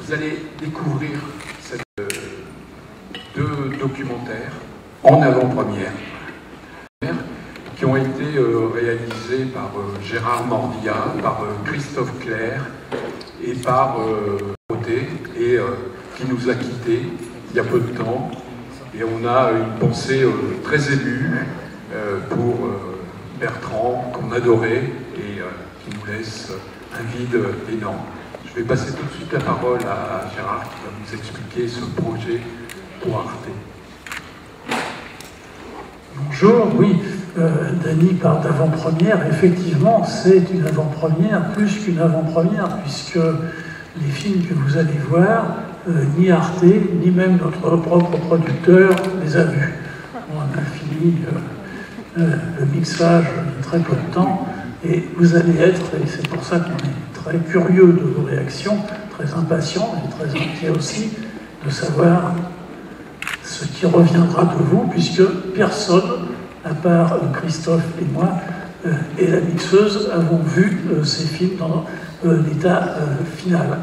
vous allez découvrir deux documentaires en avant-première qui ont été réalisés par Gérard Mordia, par Christophe Clair et par Côté, et qui nous a quittés il y a peu de temps. Et on a une pensée très émue pour Bertrand, qu'on adorait et qui nous laisse un vide énorme. Je vais passer tout de suite la parole à Gérard qui va nous expliquer ce projet pour Arte. Bonjour, oui, Dany parle d'avant-première. Effectivement, c'est une avant-première, plus qu'une avant-première, puisque les films que vous allez voir, ni Arte, ni même notre propre producteur les a vus. On a fini le mixage il y a très peu de temps, et vous allez être, et c'est pour ça qu'on est très curieux de vos réactions, très impatients et très inquiets aussi, de savoir ce qui reviendra de vous, puisque personne, à part Christophe et moi, et la mixeuse, avons vu ces films dans l'état final.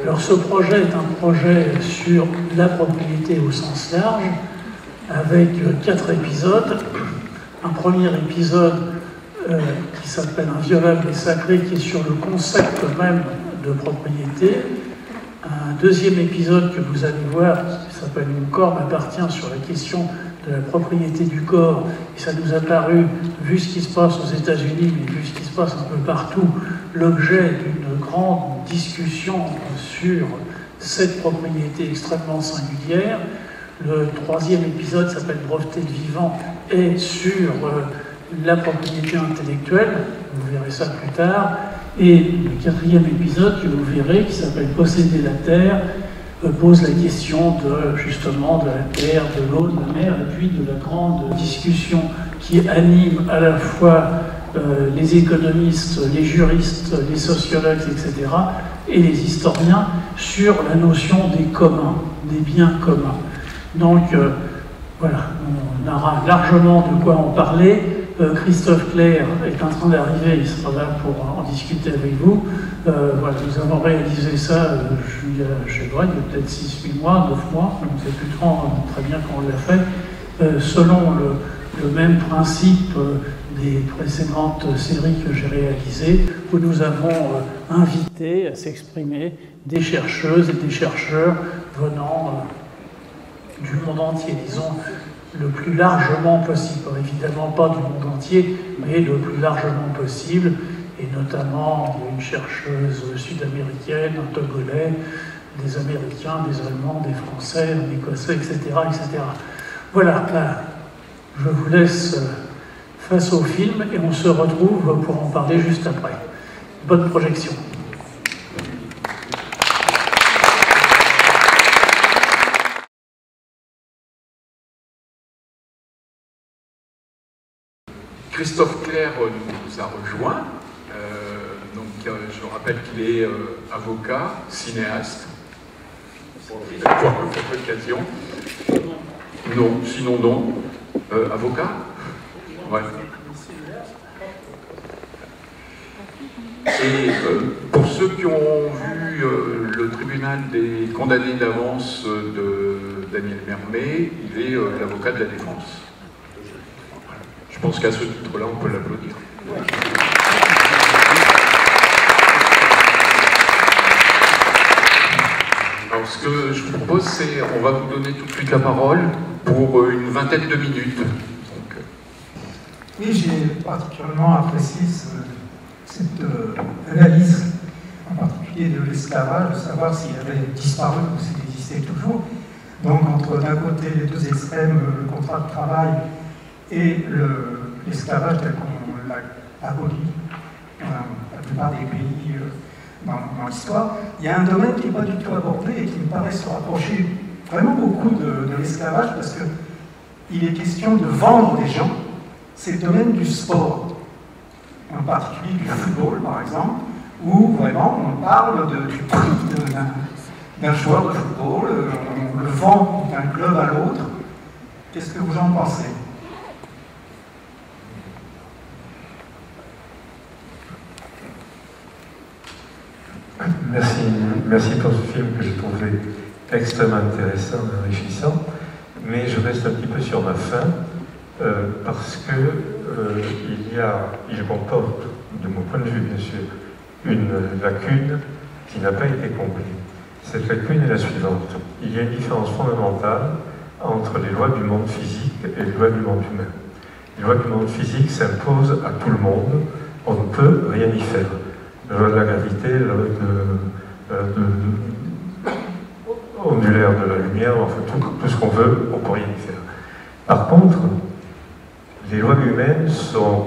Alors ce projet est un projet sur la propriété au sens large, avec 4 épisodes. Un premier épisode qui s'appelle Inviolable et sacré, qui est sur le concept même de propriété. Un deuxième épisode que vous allez voir, qui s'appelle Mon corps m'appartient, sur la question de la propriété du corps. Et ça nous a paru, vu ce qui se passe aux États-Unis, mais vu ce qui se passe un peu partout, l'objet d'une grande discussion sur cette propriété extrêmement singulière. Le troisième épisode s'appelle Breveté de vivant et sur la propriété intellectuelle, vous verrez ça plus tard. Et le quatrième épisode que vous verrez, qui s'appelle Posséder la terre, pose la question justement de la terre, de l'eau, de la mer, et puis de la grande discussion qui anime à la fois les économistes, les juristes, les sociologues, etc., et les historiens sur la notion des communs, des biens communs. Donc voilà, on aura largement de quoi en parler. Christophe Clair est en train d'arriver, il sera là pour en discuter avec vous. Voilà, nous avons réalisé ça, je sais pas, il y a peut-être 6-8 mois, 9 mois, on ne sait plus très bien quand on l'a fait, selon le même principe des précédentes séries que j'ai réalisées, où nous avons invité à s'exprimer des chercheuses et des chercheurs venant du monde entier, disons, le plus largement possible. Évidemment pas du monde entier, mais le plus largement possible, et notamment une chercheuse sud-américaine, un Togolais, des Américains, des Allemands, des Français, un Écossais, etc., etc. Voilà, là, je vous laisse face au film et on se retrouve pour en parler juste après. Bonne projection. Christophe Clair nous a rejoints. Je rappelle qu'il est avocat, cinéaste, pour cette occasion. Non, sinon non. Avocat ? Ouais. Et pour ceux qui ont vu le tribunal des condamnés d'avance de Daniel Mermet, il est l'avocat de la défense. Je pense qu'à ce titre-là, on peut l'applaudir. Alors, ce que je vous propose, c'est on va vous donner tout de suite la parole pour une vingtaine de minutes. Donc, oui, j'ai particulièrement apprécié cette analyse, en particulier de l'esclavage, de savoir s'il avait disparu ou s'il existait toujours. Donc, entre d'un côté les deux extrêmes, le contrat de travail et l'esclavage tel qu'on l'a aboli dans la plupart des pays dans l'histoire, il y a un domaine qui n'est pas du tout abordé et qui me paraît se rapprocher vraiment beaucoup de l'esclavage, parce qu'il est question de vendre des gens. C'est le domaine du sport, en particulier du football par exemple, où vraiment on parle du prix d'un joueur de football, on le vend d'un club à l'autre. Qu'est-ce que vous en pensez ? Merci pour ce film que j'ai trouvé extrêmement intéressant et enrichissant, mais je reste un petit peu sur ma faim parce que il comporte, de mon point de vue bien sûr, une lacune qui n'a pas été comblée. Cette lacune est la suivante. Il y a une différence fondamentale entre les lois du monde physique et les lois du monde humain. Les lois du monde physique s'imposent à tout le monde, on ne peut rien y faire. La loi de la gravité, la loi ondulaire de la lumière, enfin tout ce qu'on veut, on ne peut rien y faire. Par contre, les lois humaines sont,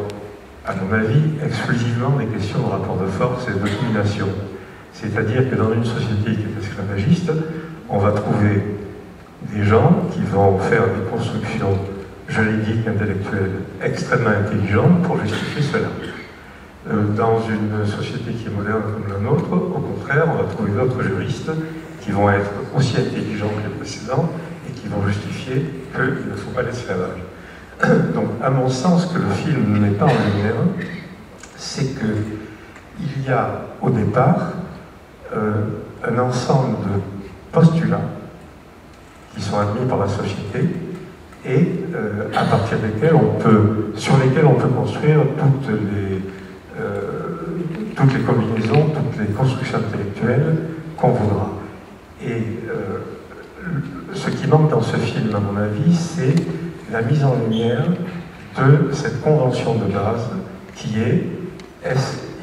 à mon avis, exclusivement des questions de rapport de force et de domination. C'est-à-dire que dans une société qui est esclavagiste, on va trouver des gens qui vont faire des constructions juridiques, intellectuelles, extrêmement intelligentes pour justifier cela. Dans une société qui est moderne comme la nôtre, au contraire, on va trouver d'autres juristes qui vont être aussi intelligents que les précédents et qui vont justifier qu'il ne faut pas l'esclavage. Donc, à mon sens, ce que le film ne met pas en lumière, c'est qu'il y a, au départ, un ensemble de postulats qui sont admis par la société et à partir sur lesquels on peut construire toutes les combinaisons, toutes les constructions intellectuelles qu'on voudra. Et ce qui manque dans ce film, à mon avis, c'est la mise en lumière de cette convention de base qui est,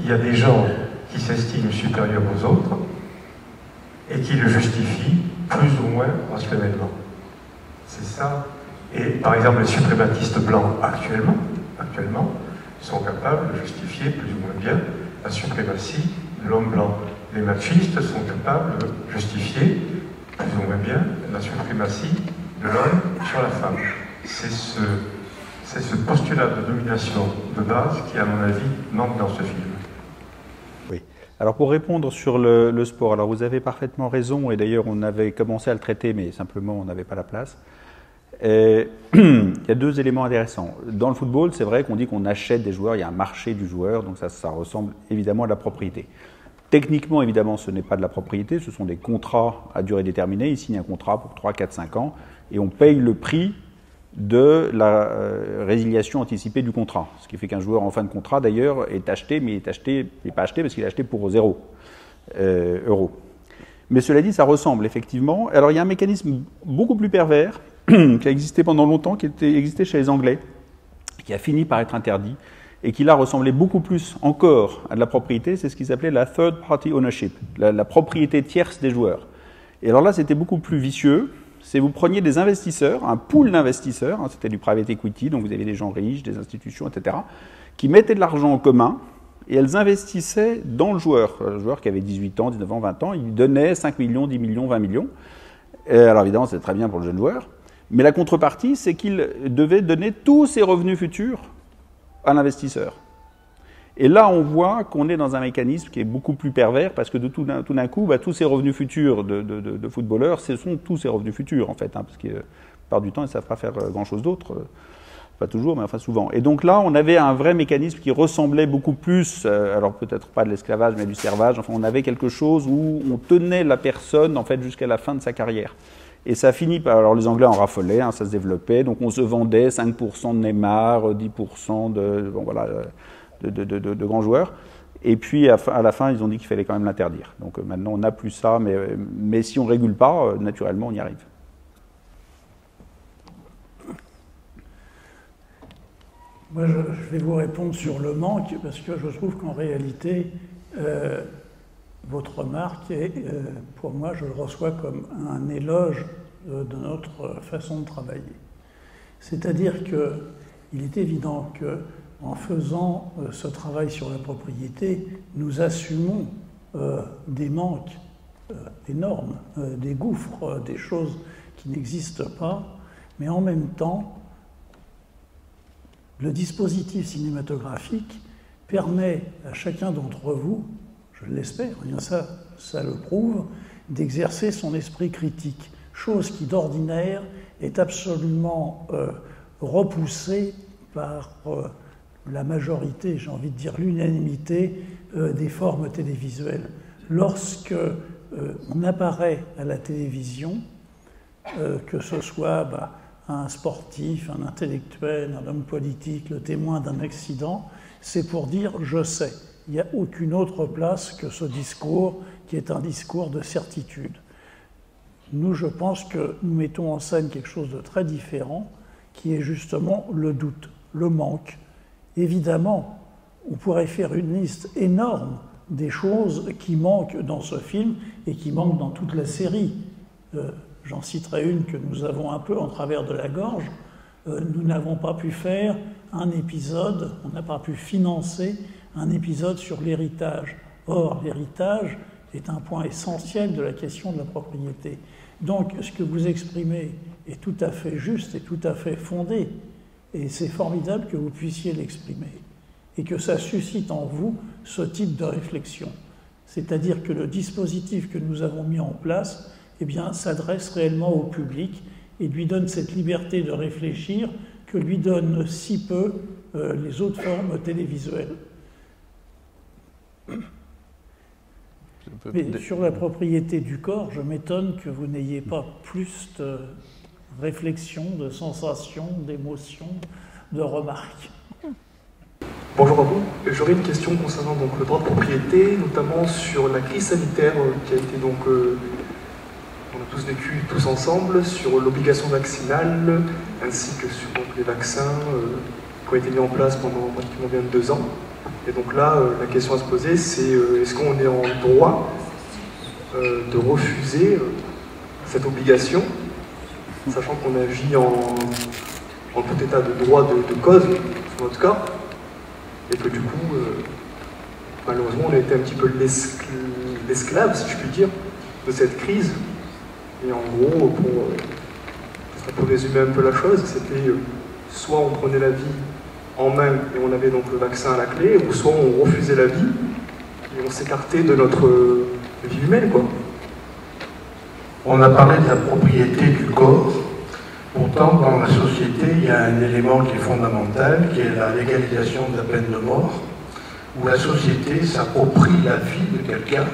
il y a des gens qui s'estiment supérieurs aux autres et qui le justifient plus ou moins rationnellement. C'est ça. Et par exemple, les suprématistes blancs actuellement sont capables de justifier plus ou moins bien la suprématie de l'homme blanc. Les machistes sont capables de justifier plus ou moins bien la suprématie de l'homme sur la femme. C'est ce postulat de domination de base qui, à mon avis, manque dans ce film. Oui. Alors pour répondre sur le sport, alors vous avez parfaitement raison, et d'ailleurs on avait commencé à le traiter, mais simplement on n'avait pas la place. Il y a deux éléments intéressants. Dans le football, c'est vrai qu'on dit qu'on achète des joueurs, il y a un marché du joueur, donc ça ressemble évidemment à la propriété. Techniquement, évidemment, ce n'est pas de la propriété, ce sont des contrats à durée déterminée. Ils signent un contrat pour 3, 4, 5 ans et on paye le prix de la résiliation anticipée du contrat. Ce qui fait qu'un joueur en fin de contrat, d'ailleurs, est acheté, mais il n'est pas acheté parce qu'il est acheté pour 0 euros. Mais cela dit, ça ressemble effectivement. Alors il y a un mécanisme beaucoup plus pervers qui a existé pendant longtemps, qui existait chez les Anglais, qui a fini par être interdit, et qui là ressemblait beaucoup plus encore à de la propriété, c'est ce qu'ils appelaient la third party ownership, la propriété tierce des joueurs. Et alors là, c'était beaucoup plus vicieux. C'est vous preniez des investisseurs, un pool d'investisseurs, hein, c'était du private equity, donc vous avez des gens riches, des institutions, etc., qui mettaient de l'argent en commun, et elles investissaient dans le joueur qui avait 18 ans, 19 ans, 20 ans, il donnait 5 millions, 10 millions, 20 millions. Et alors évidemment, c'est très bien pour le jeune joueur, mais la contrepartie, c'est qu'il devait donner tous ses revenus futurs à l'investisseur. Et là, on voit qu'on est dans un mécanisme qui est beaucoup plus pervers, parce que de tout d'un coup, tous ces revenus futurs de footballeurs, ce sont tous ces revenus futurs, en fait, hein, parce que la plupart du temps, ils ne savent pas faire grand-chose d'autre. Pas toujours, mais enfin souvent. Et donc là, on avait un vrai mécanisme qui ressemblait beaucoup plus, alors peut-être pas de l'esclavage, mais du servage. Enfin, on avait quelque chose où on tenait la personne, en fait, jusqu'à la fin de sa carrière. Et ça finit par... Alors les Anglais en raffolaient, hein, ça se développait, donc on se vendait 5% de Neymar, 10% de grands joueurs. Et puis à la fin, ils ont dit qu'il fallait quand même l'interdire. Donc maintenant, on n'a plus ça, mais si on ne régule pas, naturellement, on y arrive. Moi, je vais vous répondre sur le manque, parce que je trouve qu'en réalité, votre remarque, pour moi, je le reçois comme un éloge de notre façon de travailler. C'est-à-dire qu'il est évident qu'en faisant ce travail sur la propriété, nous assumons des manques énormes, des gouffres, des choses qui n'existent pas, mais en même temps, le dispositif cinématographique permet à chacun d'entre vous, je l'espère, ça le prouve, d'exercer son esprit critique, chose qui d'ordinaire est absolument repoussée par la majorité, j'ai envie de dire l'unanimité des formes télévisuelles. lorsque on apparaît à la télévision, que ce soit un sportif, un intellectuel, un homme politique, le témoin d'un accident, c'est pour dire « je sais ». Il n'y a aucune autre place que ce discours qui est un discours de certitude. Nous, je pense que nous mettons en scène quelque chose de très différent, qui est justement le doute, le manque. Évidemment, on pourrait faire une liste énorme des choses qui manquent dans ce film et qui manquent dans toute la série. J'en citerai une que nous avons un peu en travers de la gorge. Nous n'avons pas pu faire un épisode, on n'a pas pu financer un épisode sur l'héritage. Or, l'héritage est un point essentiel de la question de la propriété. Donc, ce que vous exprimez est tout à fait juste et tout à fait fondé. Et c'est formidable que vous puissiez l'exprimer. Et que ça suscite en vous ce type de réflexion. C'est-à-dire que le dispositif que nous avons mis en place, eh bien, s'adresse réellement au public et lui donne cette liberté de réfléchir que lui donnent si peu les autres formes télévisuelles. Mais sur la propriété du corps, je m'étonne que vous n'ayez pas plus de réflexion, de sensations, d'émotions, de remarques. Bonjour à vous. J'aurais une question concernant donc, le droit de propriété, notamment sur la crise sanitaire qui a été donc, on a tous vécu tous ensemble, sur l'obligation vaccinale, ainsi que sur donc, les vaccins qui ont été mis en place pendant pratiquement 22 ans. Et donc là, la question à se poser, c'est est-ce qu'on est en droit de refuser cette obligation, sachant qu'on agit en tout état de droit de cause, sur notre cas, et que du coup, malheureusement, on a été un petit peu l'esclave, si je puis dire, de cette crise. Et en gros, pour résumer un peu la chose, c'était soit on prenait la vie en main et on avait donc le vaccin à la clé, ou soit on refusait la vie et on s'écartait de notre vie humaine, quoi. On a parlé de la propriété du corps. Pourtant, dans la société, il y a un élément qui est fondamental, qui est la légalisation de la peine de mort, où la société s'approprie la vie de quelqu'un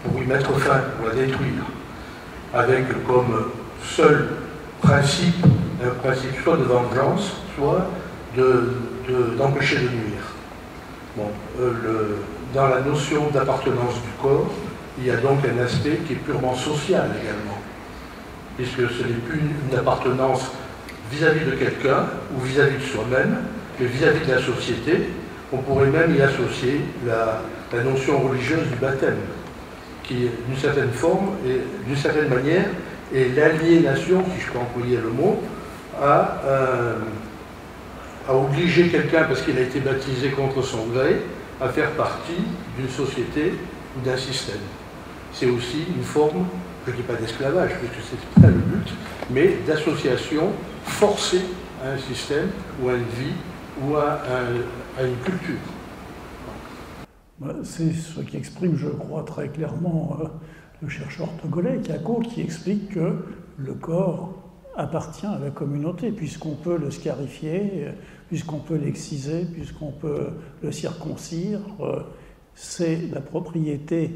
pour y mettre fin, pour la détruire, avec comme seul principe, un principe soit de vengeance, soit d'empêcher de nuire. Bon, dans la notion d'appartenance du corps, il y a donc un aspect qui est purement social également, puisque ce n'est plus une appartenance vis-à-vis de quelqu'un ou vis-à-vis de soi-même, mais vis-à-vis de la société. On pourrait même y associer la notion religieuse du baptême, qui, d'une certaine forme et d'une certaine manière, est l'aliénation, si je peux employer le mot, à obliger quelqu'un, parce qu'il a été baptisé contre son gré, à faire partie d'une société ou d'un système. C'est aussi une forme, je ne dis pas d'esclavage, parce que c'est pas le but, mais d'association forcée à un système ou à une vie ou à une culture. C'est ce qu'exprime, je crois, très clairement le chercheur togolais Kako, qui explique que le corps appartient à la communauté, puisqu'on peut le scarifier, puisqu'on peut l'exciser, puisqu'on peut le circoncire. C'est la propriété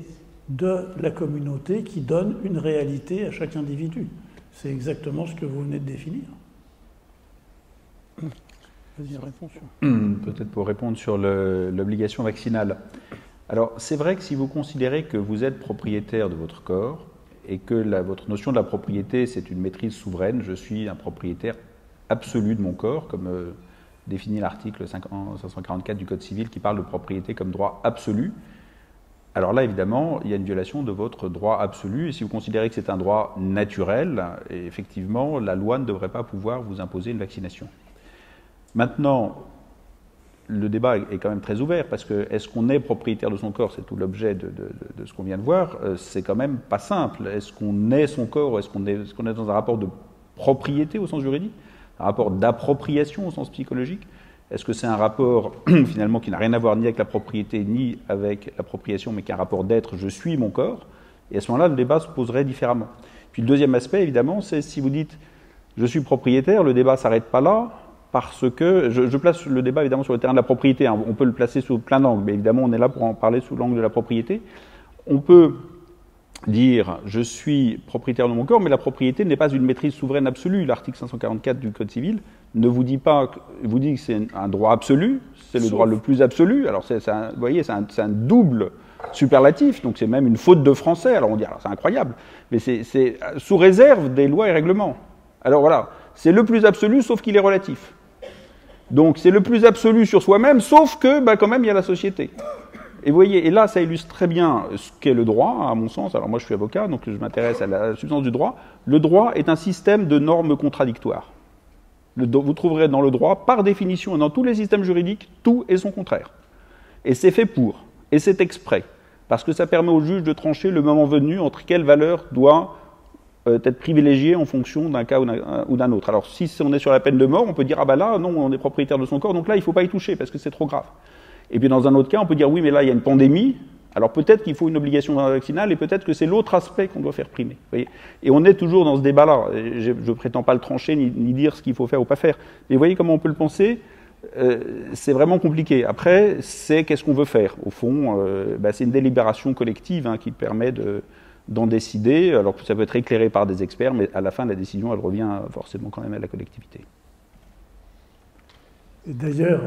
de la communauté qui donne une réalité à chaque individu. C'est exactement ce que vous venez de définir. Vas-y, réponds sur. Peut-être pour répondre sur l'obligation vaccinale. Alors, c'est vrai que si vous considérez que vous êtes propriétaire de votre corps et que votre notion de la propriété, c'est une maîtrise souveraine, je suis un propriétaire absolu de mon corps, comme définit l'article 544 du Code civil qui parle de propriété comme droit absolu. Alors là, évidemment, il y a une violation de votre droit absolu. Et si vous considérez que c'est un droit naturel, et effectivement, la loi ne devrait pas pouvoir vous imposer une vaccination. Maintenant, le débat est quand même très ouvert, parce que est-ce qu'on est propriétaire de son corps, c'est tout l'objet de ce qu'on vient de voir, c'est quand même pas simple. Est-ce qu'on est son corps, ou est-ce qu'on est dans un rapport de propriété au sens juridique, un rapport d'appropriation au sens psychologique? Est-ce que c'est un rapport finalement qui n'a rien à voir ni avec la propriété ni avec l'appropriation, mais qui est un rapport d'être, je suis mon corps? Et à ce moment-là, le débat se poserait différemment. Puis le deuxième aspect, évidemment, c'est si vous dites je suis propriétaire, le débat ne s'arrête pas là, parce que je place le débat évidemment sur le terrain de la propriété. On peut le placer sous plein d'angles, mais évidemment on est là pour en parler sous l'angle de la propriété. On peut dire je suis propriétaire de mon corps, mais la propriété n'est pas une maîtrise souveraine absolue. L'article 544 du Code civil ne vous dit pas, vous dit que c'est un droit absolu, c'est le droit le plus absolu. Alors vous voyez, c'est un double superlatif, donc c'est même une faute de français. Alors on dit, alors c'est incroyable, mais c'est sous réserve des lois et règlements. Alors voilà, c'est le plus absolu, sauf qu'il est relatif. Donc c'est le plus absolu sur soi-même, sauf que quand même il y a la société. Et vous voyez, et là ça illustre très bien ce qu'est le droit, à mon sens. Alors moi je suis avocat, donc je m'intéresse à la substance du droit. Le droit est un système de normes contradictoires. Vous trouverez dans le droit, par définition, et dans tous les systèmes juridiques, tout est son contraire. Et c'est fait pour, et c'est exprès, parce que ça permet au juge de trancher le moment venu entre quelle valeur doit être privilégiée en fonction d'un cas ou d'un autre. Alors si on est sur la peine de mort, on peut dire, ah là, non, on est propriétaire de son corps, donc là, il ne faut pas y toucher, parce que c'est trop grave. Et puis dans un autre cas, on peut dire, oui, mais là, il y a une pandémie, alors peut-être qu'il faut une obligation vaccinale, et peut-être que c'est l'autre aspect qu'on doit faire primer. Vous voyez, et on est toujours dans ce débat-là. Je ne prétends pas le trancher, ni dire ce qu'il faut faire ou pas faire. Mais vous voyez comment on peut le penser, c'est vraiment compliqué. Après, c'est qu'est-ce qu'on veut faire. Au fond, c'est une délibération collective qui permet d'en décider. Alors ça peut être éclairé par des experts, mais à la fin, la décision, elle revient forcément quand même à la collectivité. Et d'ailleurs,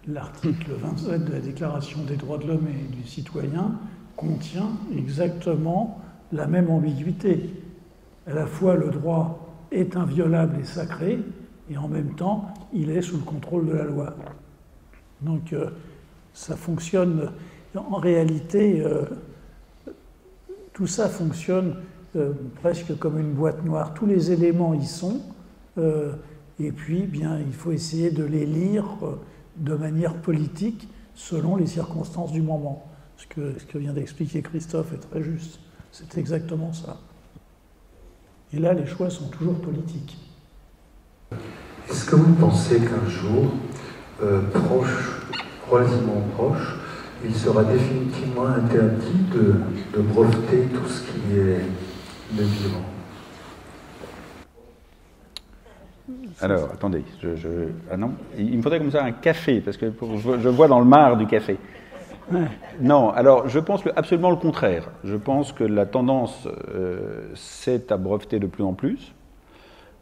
l'article 27 de la Déclaration des droits de l'homme et du citoyen contient exactement la même ambiguïté. À la fois, le droit est inviolable et sacré, et en même temps, il est sous le contrôle de la loi. Donc, ça fonctionne. En réalité, tout ça fonctionne presque comme une boîte noire. Tous les éléments y sont, et puis, il faut essayer de les lire de manière politique selon les circonstances du moment. Ce que vient d'expliquer Christophe est très juste. C'est exactement ça. Et là, les choix sont toujours politiques. Est-ce que vous pensez qu'un jour, relativement proche, il sera définitivement interdit de breveter tout ce qui est de vivant? Alors, attendez, ah non, il me faudrait comme ça un café, parce que je vois dans le marc du café. Non, alors je pense absolument le contraire. Je pense que la tendance, c'est à breveter de plus en plus.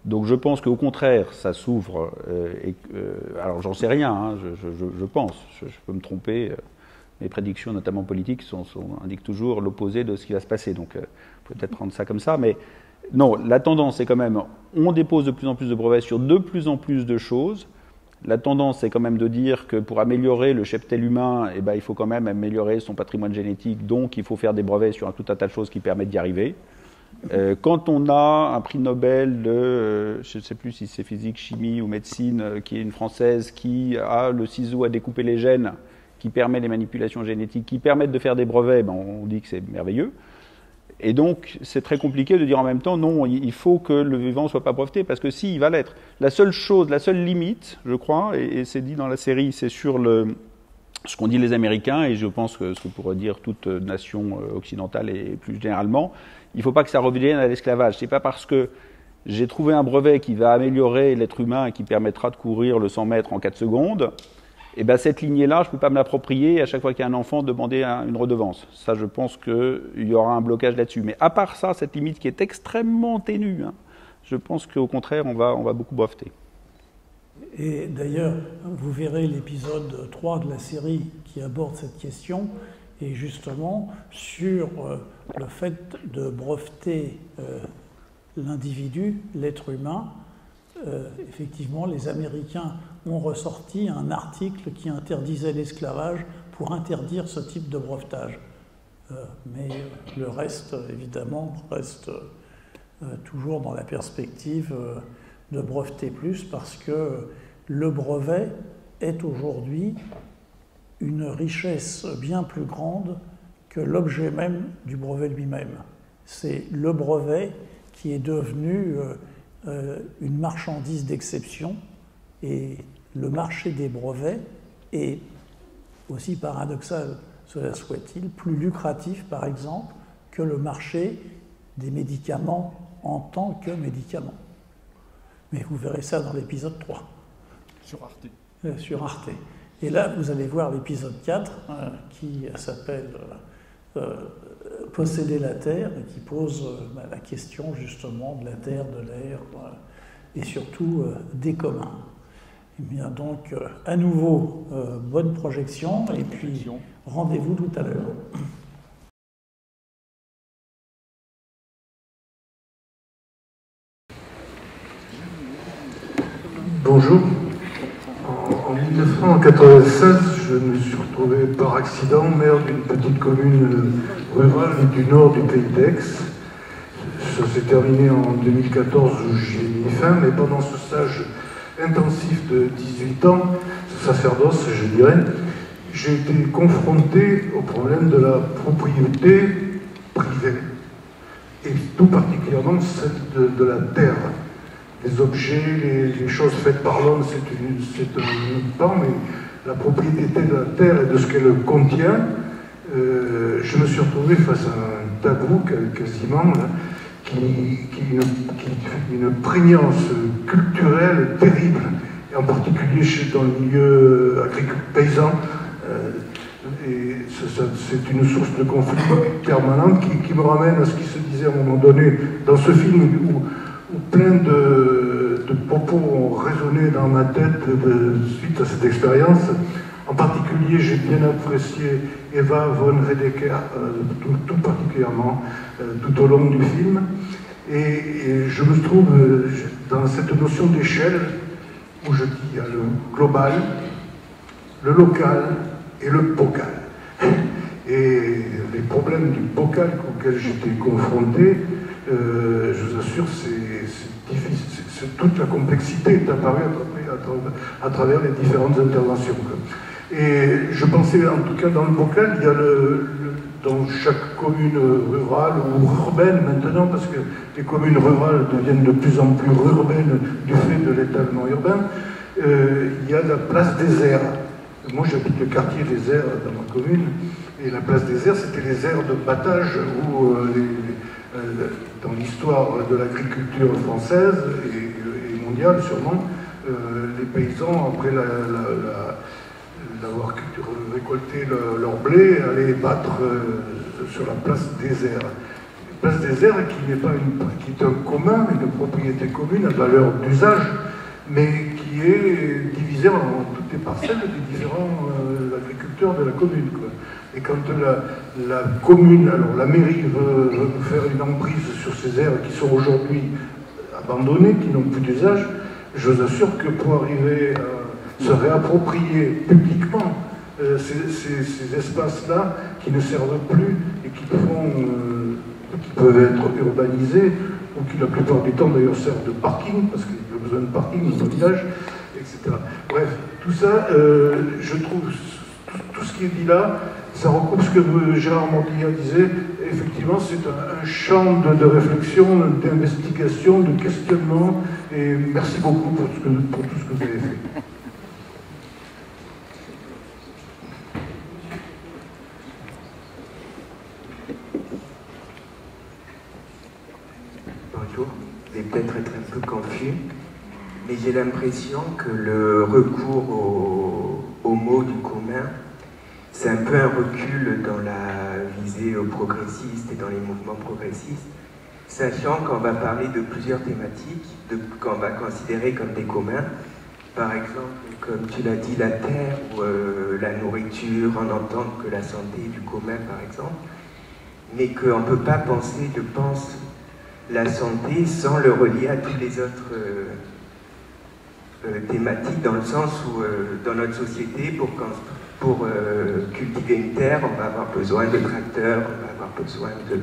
Donc je pense qu'au contraire, ça s'ouvre. Alors j'en sais rien, je pense, je peux me tromper. Mes prédictions, notamment politiques, indiquent toujours l'opposé de ce qui va se passer. Donc on peut peut-être prendre ça comme ça, mais non, la tendance, c'est quand même, on dépose de plus en plus de brevets sur de plus en plus de choses. La tendance, c'est quand même de dire que pour améliorer le cheptel humain, il faut quand même améliorer son patrimoine génétique, donc il faut faire des brevets sur tout un tas de choses qui permettent d'y arriver. Quand on a un prix Nobel de, je ne sais plus si c'est physique, chimie ou médecine, qui est une Française, qui a le ciseau à découper les gènes, qui permet les manipulations génétiques, qui permettent de faire des brevets, on dit que c'est merveilleux. Et donc, c'est très compliqué de dire en même temps, non, il faut que le vivant ne soit pas breveté, parce que si, il va l'être. La seule chose, la seule limite, je crois, et c'est dit dans la série, c'est sur ce qu'ont dit les Américains, et je pense que ce que pourrait dire toute nation occidentale et plus généralement, il ne faut pas que ça revienne à l'esclavage. C'est pas parce que j'ai trouvé un brevet qui va améliorer l'être humain et qui permettra de courir le 100 mètres en 4 secondes, et cette lignée-là, je ne peux pas me l'approprier à chaque fois qu'il y a un enfant demander une redevance. Ça, je pense qu'il y aura un blocage là-dessus. Mais à part ça, cette limite qui est extrêmement ténue, je pense qu'au contraire, on va beaucoup breveter. Et d'ailleurs, vous verrez l'épisode 3 de la série qui aborde cette question, et justement sur le fait de breveter l'individu, l'être humain. Effectivement, les Américains ont ressorti un article qui interdisait l'esclavage pour interdire ce type de brevetage. Mais le reste, évidemment, reste toujours dans la perspective de breveter plus, parce que le brevet est aujourd'hui une richesse bien plus grande que l'objet même du brevet lui-même. C'est le brevet qui est devenu une marchandise d'exception, et le marché des brevets est, aussi paradoxal cela soit-il, plus lucratif par exemple que le marché des médicaments en tant que médicaments. Mais vous verrez ça dans l'épisode 3. Sur Arte. Sur Arte. Et là, vous allez voir l'épisode 4 qui s'appelle posséder la terre et qui pose la question justement de la terre, de l'air et surtout des communs. Et bien donc, à nouveau, bonne projection et puis rendez-vous tout à l'heure. Bonjour. En 1996, je me suis retrouvé par accident maire d'une petite commune rurale du nord du pays d'Aix. Ça s'est terminé en 2014 où j'y ai mis fin, mais pendant ce stage intensif de 18 ans, ce sacerdoce, je dirais, j'ai été confronté au problème de la propriété privée, et tout particulièrement celle de la terre. Les objets, les choses faites par l'homme, c'est un pan, mais la propriété de la terre et de ce qu'elle contient, je me suis retrouvé face à un tabou quasiment, là, qui une prégnance culturelle terrible, et en particulier dans le milieu agricole paysan. Et c'est une source de conflit permanente qui me ramène à ce qui se disait à un moment donné dans ce film où plein de propos ont résonné dans ma tête suite à cette expérience. En particulier, j'ai bien apprécié Eva von Redeker, tout particulièrement, tout au long du film. Et je me trouve dans cette notion d'échelle où je dis il y a le global, le local et le bocal. Et les problèmes du bocal auxquels j'étais confronté, je vous assure, c'est difficile. Toute la complexité est apparue à travers les différentes interventions. Et je pensais, en tout cas, dans le bocal, il y a dans chaque commune rurale ou urbaine maintenant, parce que les communes rurales deviennent de plus en plus urbaines du fait de l'étalement urbain, il y a la place des aires. Moi, j'habite le quartier des aires dans ma commune, et la place des aires, c'était les aires de battage où dans l'histoire de l'agriculture française et mondiale sûrement, les paysans, après d'avoir récolté leur blé, allaient battre sur la place des aires. La place des aires qui est un commun, une propriété commune à valeur d'usage, mais qui est divisée en toutes les parcelles des différents agriculteurs de la commune, quoi. Et quand la commune, alors la mairie veut faire une emprise sur ces aires qui sont aujourd'hui abandonnées, qui n'ont plus d'usage, je vous assure que pour arriver à se réapproprier publiquement ces espaces-là qui ne servent plus et qui peuvent être urbanisés, ou qui la plupart du temps d'ailleurs servent de parking, parce qu'il y a besoin de parking dans le village, etc. Bref, tout ça, je trouve, tout ce qui est dit là, ça recoupe ce que Gérard Morguillat disait. Effectivement, c'est un champ de réflexion, d'investigation, de questionnement, et merci beaucoup pour tout ce que vous avez fait. Bonjour, je vais peut-être être un peu confus, mais j'ai l'impression que le recours au mot du commun, c'est un peu un recul dans la visée progressiste et dans les mouvements progressistes, sachant qu'on va parler de plusieurs thématiques qu'on va considérer comme des communs. Par exemple, comme tu l'as dit, la terre ou la nourriture, en entendant que la santé est du commun, par exemple, mais qu'on ne peut pas penser, je pense, la santé sans le relier à toutes les autres thématiques, dans le sens où, dans notre société, pour cultiver une terre, on va avoir besoin de tracteurs, on va avoir besoin de...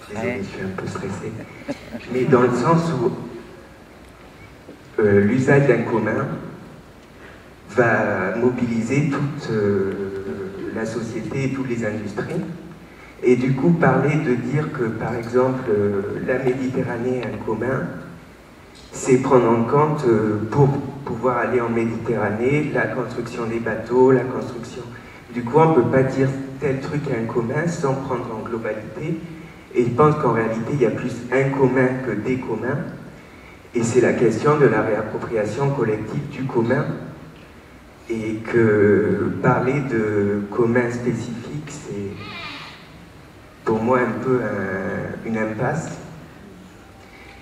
Désolé, je suis un peu stressé. Mais dans le sens où l'usage d'un commun va mobiliser toute la société et toutes les industries. Et du coup, parler de dire que, par exemple, la Méditerranée est un commun, c'est prendre en compte, pour pouvoir aller en Méditerranée, la construction des bateaux, la construction... Du coup, on ne peut pas dire tel truc est un commun sans prendre en globalité. Et je pense qu'en réalité, il y a plus un commun que des communs. Et c'est la question de la réappropriation collective du commun. Et que parler de commun spécifique, moi un peu une impasse.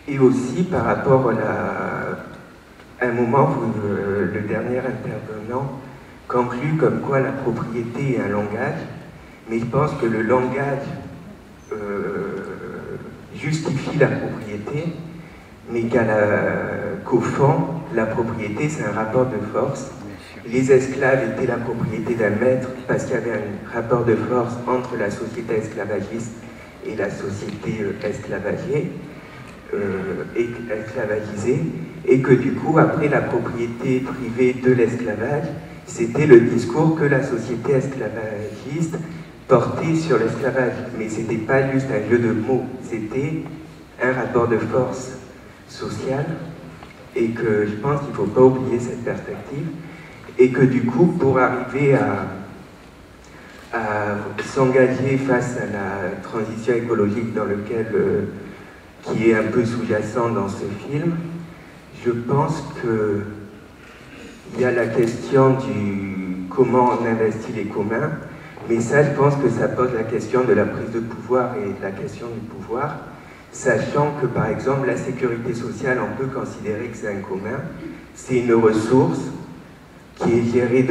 Et aussi par rapport à un moment où le dernier intervenant conclut comme quoi la propriété est un langage, mais il pense que le langage justifie la propriété, mais qu'au fond, la propriété, c'est un rapport de force. Les esclaves étaient la propriété d'un maître parce qu'il y avait un rapport de force entre la société esclavagiste et la société esclavagisée, et que du coup, après la propriété privée de l'esclavage, c'était le discours que la société esclavagiste portait sur l'esclavage. Mais ce n'était pas juste un jeu de mots, c'était un rapport de force sociale, et que je pense qu'il ne faut pas oublier cette perspective, et que du coup, pour arriver à s'engager face à la transition écologique qui est un peu sous-jacent dans ce film, je pense qu'il y a la question du comment on investit les communs, mais ça, je pense que ça pose la question de la prise de pouvoir et de la question du pouvoir, sachant que, par exemple, la sécurité sociale, on peut considérer que c'est un commun, c'est une ressource qui était gérée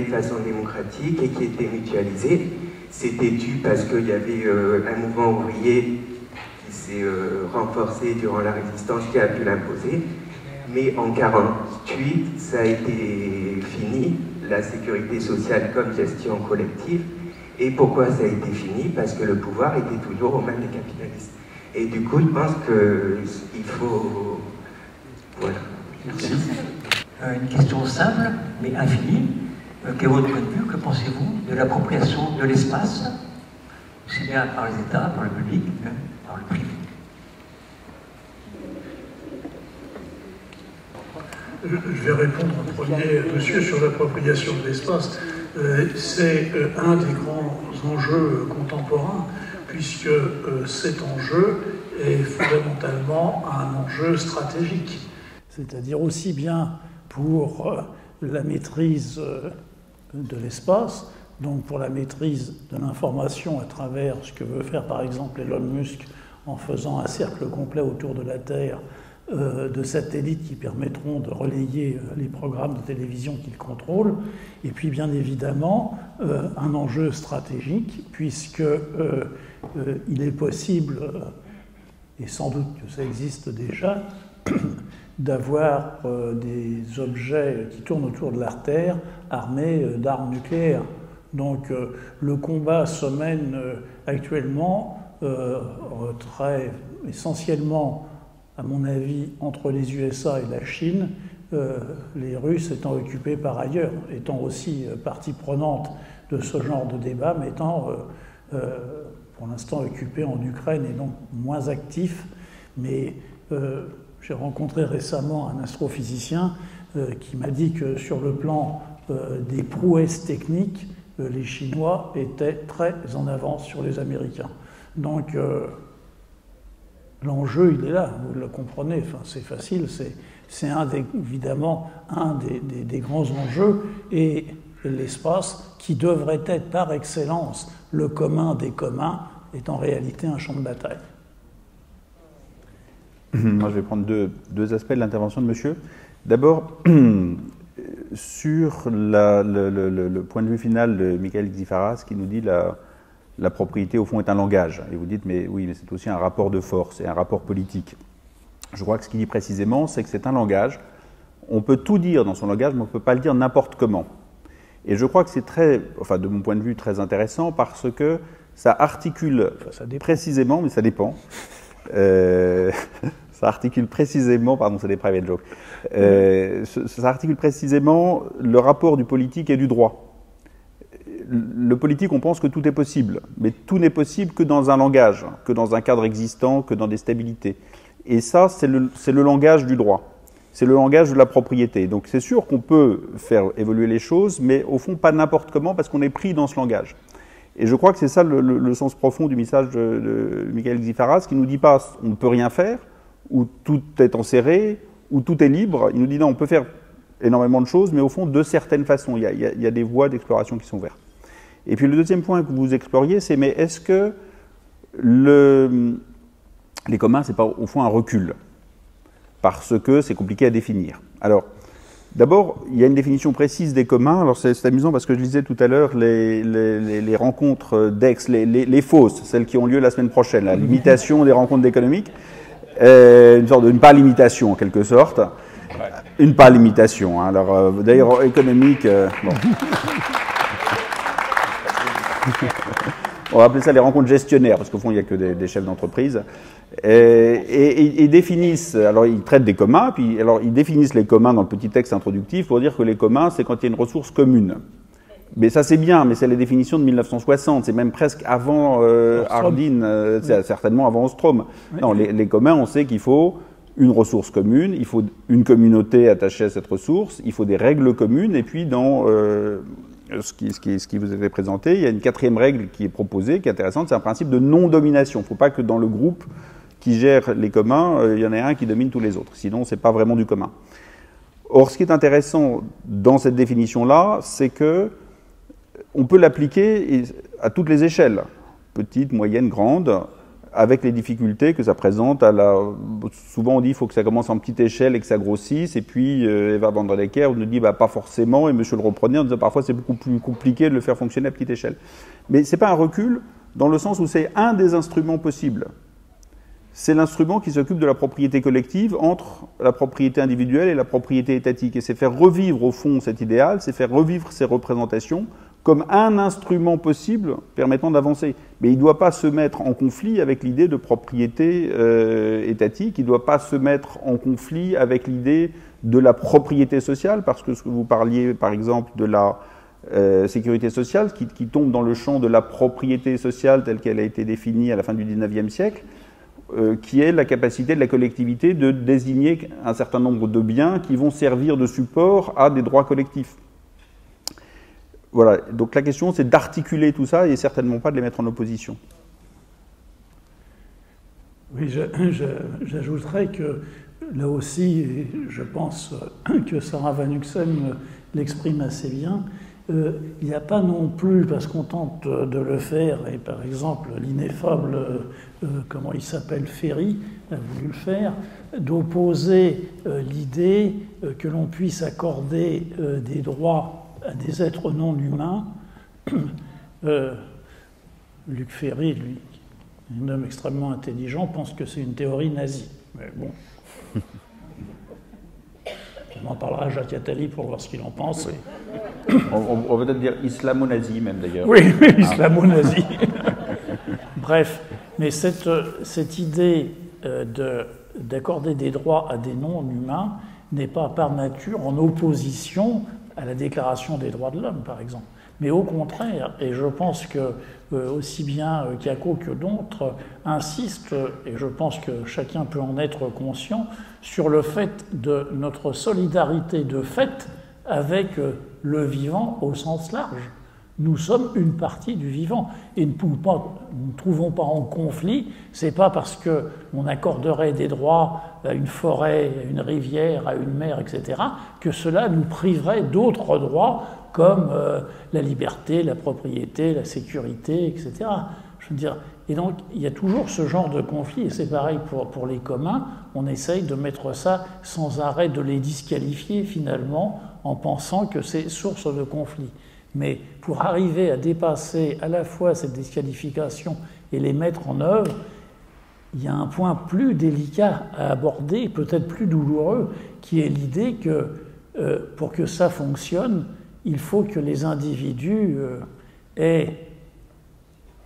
de façon démocratique et qui était mutualisée. C'était dû parce qu'il y avait un mouvement ouvrier qui s'est renforcé durant la résistance qui a pu l'imposer. Mais en 1948, ça a été fini, la sécurité sociale comme gestion collective. Et pourquoi ça a été fini? Parce que le pouvoir était toujours aux mains des capitalistes. Et du coup, je pense qu'il faut... Voilà. Merci. Une question simple, mais infinie. Quel est votre point de vue? Que pensez-vous de l'appropriation de l'espace, aussi bien par les États, par le public, que par le privé? Je vais répondre en premier, monsieur, sur l'appropriation de l'espace. C'est un des grands enjeux contemporains, puisque cet enjeu est fondamentalement un enjeu stratégique. C'est-à-dire aussi bien pour la maîtrise de l'espace, donc pour la maîtrise de l'information à travers ce que veut faire par exemple Elon Musk en faisant un cercle complet autour de la Terre de satellites qui permettront de relayer les programmes de télévision qu'il contrôle, et puis bien évidemment un enjeu stratégique, puisque il est possible, et sans doute que ça existe déjà, d'avoir des objets qui tournent autour de la Terre armés d'armes nucléaires. Donc le combat se mène actuellement très essentiellement, à mon avis, entre les USA et la Chine, les Russes étant occupés par ailleurs, étant aussi partie prenante de ce genre de débat, mais étant pour l'instant occupés en Ukraine et donc moins actifs. Mais j'ai rencontré récemment un astrophysicien qui m'a dit que sur le plan des prouesses techniques, les Chinois étaient très en avance sur les Américains. Donc l'enjeu, il est là, vous le comprenez, enfin, c'est facile, c'est évidemment un des grands enjeux, et l'espace, qui devrait être par excellence le commun des communs, est en réalité un champ de bataille. Moi, je vais prendre deux aspects de l'intervention de monsieur. D'abord, sur le point de vue final de Michael Xifaras, qui nous dit la propriété, au fond, est un langage. Et vous dites, mais oui, mais c'est aussi un rapport de force et un rapport politique. Je crois que ce qu'il dit précisément, c'est que c'est un langage. On peut tout dire dans son langage, mais on ne peut pas le dire n'importe comment. Et je crois que c'est de mon point de vue, très intéressant, parce que ça articule précisément, mais ça dépend. Ça articule précisément, pardon, c'est des private jokes. Ça articule précisément le rapport du politique et du droit. Le politique, on pense que tout est possible, mais tout n'est possible que dans un langage, que dans un cadre existant, que dans des stabilités. Et ça, c'est le langage du droit. C'est le langage de la propriété. Donc c'est sûr qu'on peut faire évoluer les choses, mais au fond, pas n'importe comment, parce qu'on est pris dans ce langage. Et je crois que c'est ça le sens profond du message de Michael Xifaras, qui ne nous dit pas on ne peut rien faire, ou tout est enserré, ou tout est libre. Il nous dit non, on peut faire énormément de choses, mais au fond, de certaines façons. Il y a des voies d'exploration qui sont ouvertes. Et puis le deuxième point que vous exploriez, c'est mais est-ce que les communs, c'est pas au fond un recul, parce que c'est compliqué à définir. Alors, d'abord, il y a une définition précise des communs. Alors, c'est amusant parce que je lisais tout à l'heure les rencontres d'Aix, les fausses, celles qui ont lieu la semaine prochaine, la limitation des rencontres d'économique, une sorte une pas-limitation en quelque sorte. Une pas-limitation. Hein. Alors, d'ailleurs, économique. Bon. On va appeler ça les rencontres gestionnaires, parce qu'au fond, il n'y a que des chefs d'entreprise. Et ils définissent, alors ils traitent des communs, puis alors ils définissent les communs dans le petit texte introductif pour dire que les communs, c'est quand il y a une ressource commune. Mais ça, c'est bien, mais c'est les définitions de 1960, c'est même presque avant Hardin, c'est certainement avant Ostrom. Oui. Non, les communs, on sait qu'il faut une ressource commune, il faut une communauté attachée à cette ressource, il faut des règles communes, et puis dans ce qui vous avait présenté, il y a une quatrième règle qui est proposée, qui est intéressante, c'est un principe de non-domination. Il ne faut pas que dans le groupe qui gère les communs, il y en ait un qui domine tous les autres, sinon ce n'est pas vraiment du commun. Or, ce qui est intéressant dans cette définition-là, c'est que on peut l'appliquer à toutes les échelles, petite, moyenne, grande, avec les difficultés que ça présente souvent on dit qu'il faut que ça commence en petite échelle et que ça grossisse, et puis Eva van der Decker nous dit pas forcément, et monsieur le reprenait en disant parfois c'est beaucoup plus compliqué de le faire fonctionner à petite échelle. Mais ce n'est pas un recul dans le sens où c'est un des instruments possibles. C'est l'instrument qui s'occupe de la propriété collective entre la propriété individuelle et la propriété étatique. Et c'est faire revivre au fond cet idéal, c'est faire revivre ces représentations comme un instrument possible permettant d'avancer. Mais il ne doit pas se mettre en conflit avec l'idée de propriété étatique, il ne doit pas se mettre en conflit avec l'idée de la propriété sociale, parce que ce que vous parliez par exemple de la sécurité sociale, qui tombe dans le champ de la propriété sociale telle qu'elle a été définie à la fin du XIXe siècle, qui est la capacité de la collectivité de désigner un certain nombre de biens qui vont servir de support à des droits collectifs. Voilà, donc la question c'est d'articuler tout ça et certainement pas de les mettre en opposition. Oui, j'ajouterais que là aussi, et je pense que Sarah Van Uxem l'exprime assez bien, il n'y a pas non plus, parce qu'on tente de le faire, et par exemple l'ineffable, comment il s'appelle, Ferry a voulu le faire, d'opposer l'idée que l'on puisse accorder des droits à des êtres non humains. Luc Ferry, lui, un homme extrêmement intelligent, pense que c'est une théorie nazie. Mais bon. On en parlera à Jacques Attali pour voir ce qu'il en pense. On va peut-être dire islamo-nazi même d'ailleurs. Oui, islamo-nazi. Bref, mais cette idée d'accorder des droits à des non-humains n'est pas par nature en opposition à la Déclaration des droits de l'homme, par exemple. Mais au contraire, et je pense que aussi bien Cacot que d'autres insistent, et je pense que chacun peut en être conscient, sur le fait de notre solidarité de fait avec le vivant au sens large. Nous sommes une partie du vivant et nous ne trouvons pas en conflit. C'est pas parce qu'on accorderait des droits à une forêt, à une rivière, à une mer, etc., que cela nous priverait d'autres droits comme la liberté, la propriété, la sécurité, etc. Je veux dire, et donc il y a toujours ce genre de conflit, et c'est pareil pour les communs. On essaye de mettre ça sans arrêt, de les disqualifier finalement, en pensant que c'est source de conflit. Mais pour arriver à dépasser à la fois cette disqualification et les mettre en œuvre, il y a un point plus délicat à aborder, peut-être plus douloureux, qui est l'idée que pour que ça fonctionne, il faut que les individus aient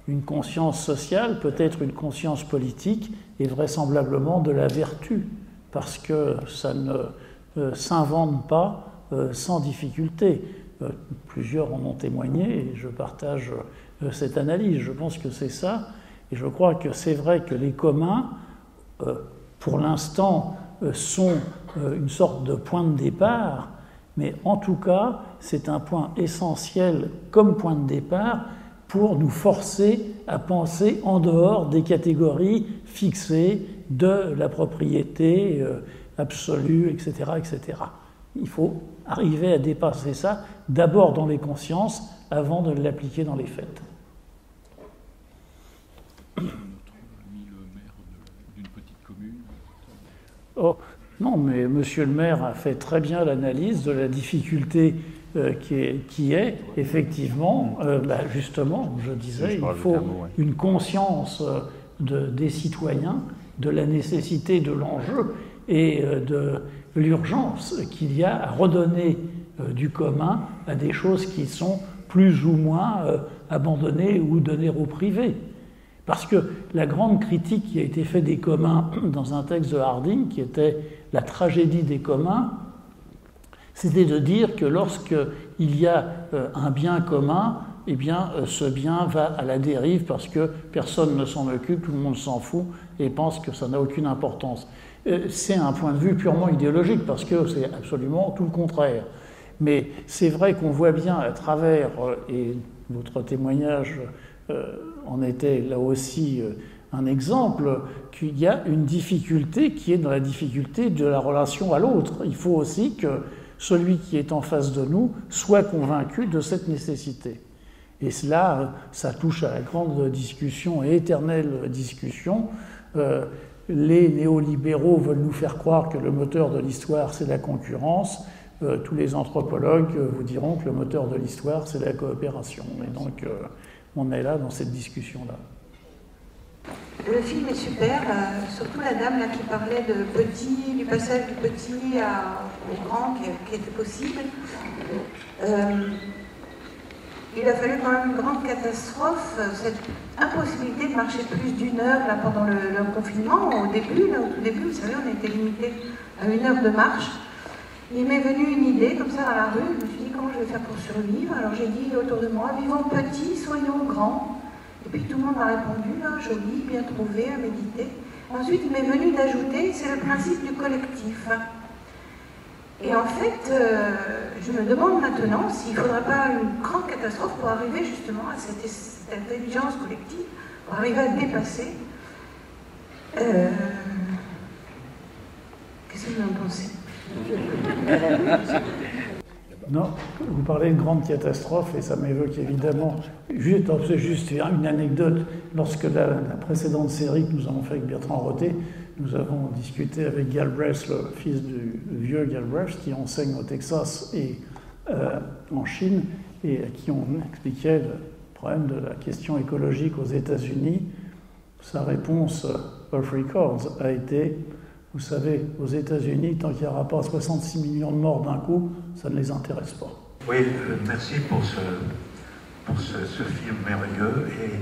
une conscience sociale, peut-être une conscience politique, et vraisemblablement de la vertu, parce que ça ne s'invente pas sans difficulté. Plusieurs en ont témoigné et je partage cette analyse. Je pense que c'est ça. Et je crois que c'est vrai que les communs, pour l'instant, sont une sorte de point de départ, mais en tout cas, c'est un point essentiel comme point de départ pour nous forcer à penser en dehors des catégories fixées de la propriété absolue, etc., etc. Il faut arriver à dépasser ça, d'abord dans les consciences, avant de l'appliquer dans les faits. Oh, non, mais Monsieur le maire a fait très bien l'analyse de la difficulté qui est effectivement, justement, je disais, il faut une conscience des citoyens de la nécessité de l'enjeu et de l'urgence qu'il y a à redonner du commun à des choses qui sont plus ou moins abandonnées ou données au privé. Parce que la grande critique qui a été faite des communs dans un texte de Harding, qui était la tragédie des communs, c'était de dire que lorsqu'il y a un bien commun, eh bien, ce bien va à la dérive parce que personne ne s'en occupe, tout le monde s'en fout et pense que ça n'a aucune importance. C'est un point de vue purement idéologique parce que c'est absolument tout le contraire. Mais c'est vrai qu'on voit bien à travers, et votre témoignage en était là aussi un exemple, qu'il y a une difficulté qui est dans la difficulté de la relation à l'autre. Il faut aussi que celui qui est en face de nous soit convaincu de cette nécessité. Et cela, ça touche à la grande discussion et éternelle discussion. Les néolibéraux veulent nous faire croire que le moteur de l'histoire, c'est la concurrence. Tous les anthropologues vous diront que le moteur de l'histoire, c'est la coopération. Et donc, on est là dans cette discussion-là. Le film est super, surtout la dame là, qui parlait du passage du petit au grand qui était possible. Il a fallu quand même une grande catastrophe, cette impossibilité de marcher plus d'une heure là, pendant le confinement. Au tout début, vous savez, on a été limité à 1 heure de marche. Il m'est venu une idée comme ça dans la rue, je me suis dit comment je vais faire pour survivre. Alors j'ai dit autour de moi, vivons petit, soyons grands. Et puis tout le monde m'a répondu, ah, joli, bien trouvé, à méditer. Ensuite, il m'est venu d'ajouter, c'est le principe du collectif. Et en fait, je me demande maintenant s'il ne faudrait pas une grande catastrophe pour arriver justement à cette intelligence collective, pour arriver à dépasser. Qu'est-ce que vous en pensez ? Non, vous parlez de grande catastrophe et ça m'évoque évidemment, c'est juste une anecdote, lorsque la précédente série que nous avons fait avec Bertrand Roté, nous avons discuté avec Galbraith, le fils du vieux Galbraith, qui enseigne au Texas et en Chine, et à qui on expliquait le problème de la question écologique aux États-Unis. Sa réponse off records a été: vous savez, aux États-Unis, tant qu'il n'y aura pas 66 millions de morts d'un coup, ça ne les intéresse pas. Oui, merci pour ce film merveilleux. Et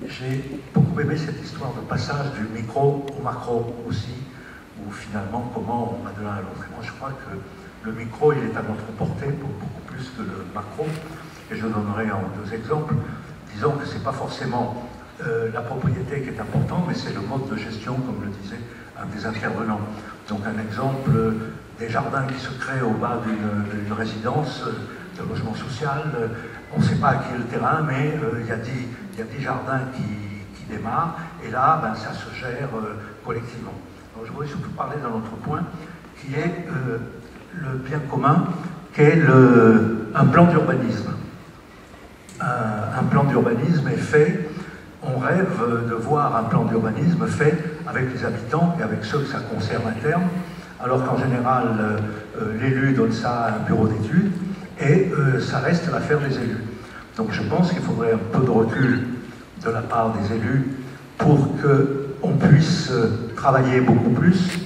j'ai beaucoup aimé cette histoire de passage du micro au macro aussi, où finalement, comment on va de l'un à l'autre. Et moi, je crois que le micro, il est à notre portée pour beaucoup plus que le macro. Et je donnerai 2 exemples. Disons que ce n'est pas forcément la propriété qui est importante, mais c'est le mode de gestion, comme le disait un des intervenants. Donc un exemple, des jardins qui se créent au bas d'une résidence de logement social. On ne sait pas à qui est le terrain, mais il y a 10 jardins qui démarrent, et là, ça se gère collectivement. Alors, je voudrais surtout parler d'un autre point, qui est le bien commun, qu'est un plan d'urbanisme. Un plan d'urbanisme est fait. On rêve de voir un plan d'urbanisme fait avec les habitants et avec ceux que ça concerne à terme, alors qu'en général, l'élu donne ça à un bureau d'études et ça reste l'affaire des élus. Donc je pense qu'il faudrait un peu de recul de la part des élus pour qu'on puisse travailler beaucoup plus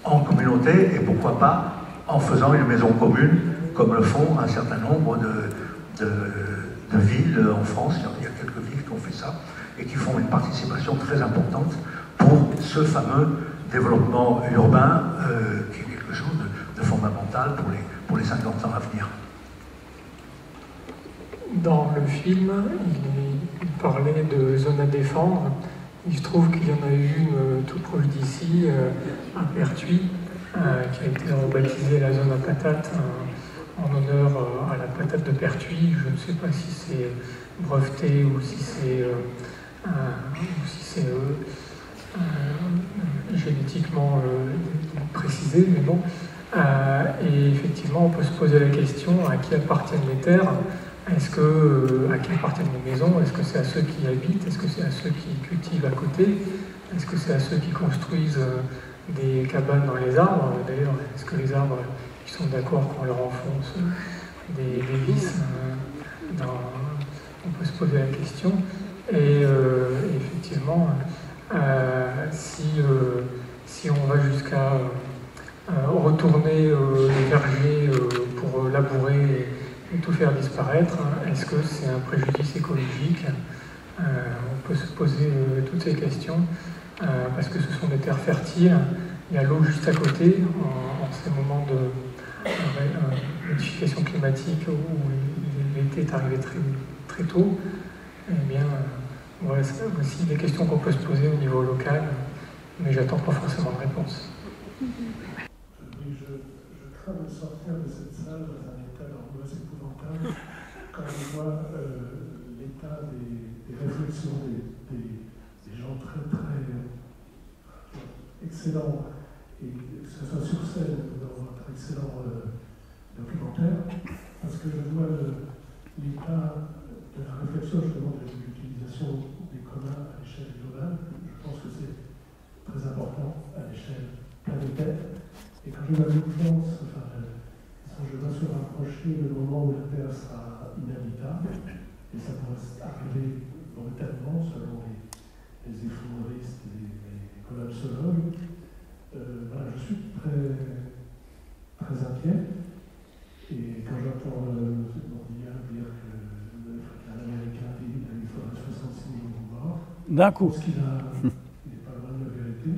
en communauté et pourquoi pas en faisant une maison commune, comme le font un certain nombre de villes en France. Il y a quelques villes qui ont fait ça et qui font une participation très importante pour ce fameux développement urbain qui est quelque chose de fondamental pour les 50 ans à venir. Dans le film, il parlait de zones à défendre. Il se trouve qu'il y en a eu une tout proche d'ici, à Pertuis, qui a été rebaptisée la zone à patates en honneur à la patate de Pertuis. Je ne sais pas si c'est breveté ou si c'est génétiquement précisé, mais bon. Et effectivement, on peut se poser la question à qui appartiennent les terres. À qui appartiennent les maisons? Est-ce que c'est à ceux qui y habitent? Est-ce que c'est à ceux qui cultivent à côté? Est-ce que c'est à ceux qui construisent des cabanes dans les arbres. D'ailleurs, est-ce que les arbres ils sont d'accord qu'on leur enfonce des vis on peut se poser la question. Et effectivement, si on va jusqu'à retourner les vergers pour labourer et tout faire disparaître, est-ce que c'est un préjudice écologique? On peut se poser toutes ces questions, parce que ce sont des terres fertiles, il y a l'eau juste à côté, en ces moments de modification climatique où l'été est arrivé très tôt. Eh bien, voilà, c'est aussi des questions qu'on peut se poser au niveau local, mais j'attends pas forcément de réponse. Je crains de sortir de cette salle dans un état d'angoisse épouvantable quand je vois l'état des réflexions des gens très excellents, et que ce soit sur scène ou dans votre excellent documentaire, parce que je vois l'état de la réflexion justement de l'utilisation des communs à l'échelle globale. Je pense que c'est très important à l'échelle planétaire. Et quand je vois l'urgence, je vois se rapprocher le moment où la Terre sera inhabitable, et ça pourrait arriver brutalement selon les effondristes et les collapsologues. Voilà, je suis très inquiet. Et quand j'entends M. Bourdillon dire que l'Américain dit qu'il faudrait 66 millions de morts, d'un coup, il n'est pas loin de la vérité.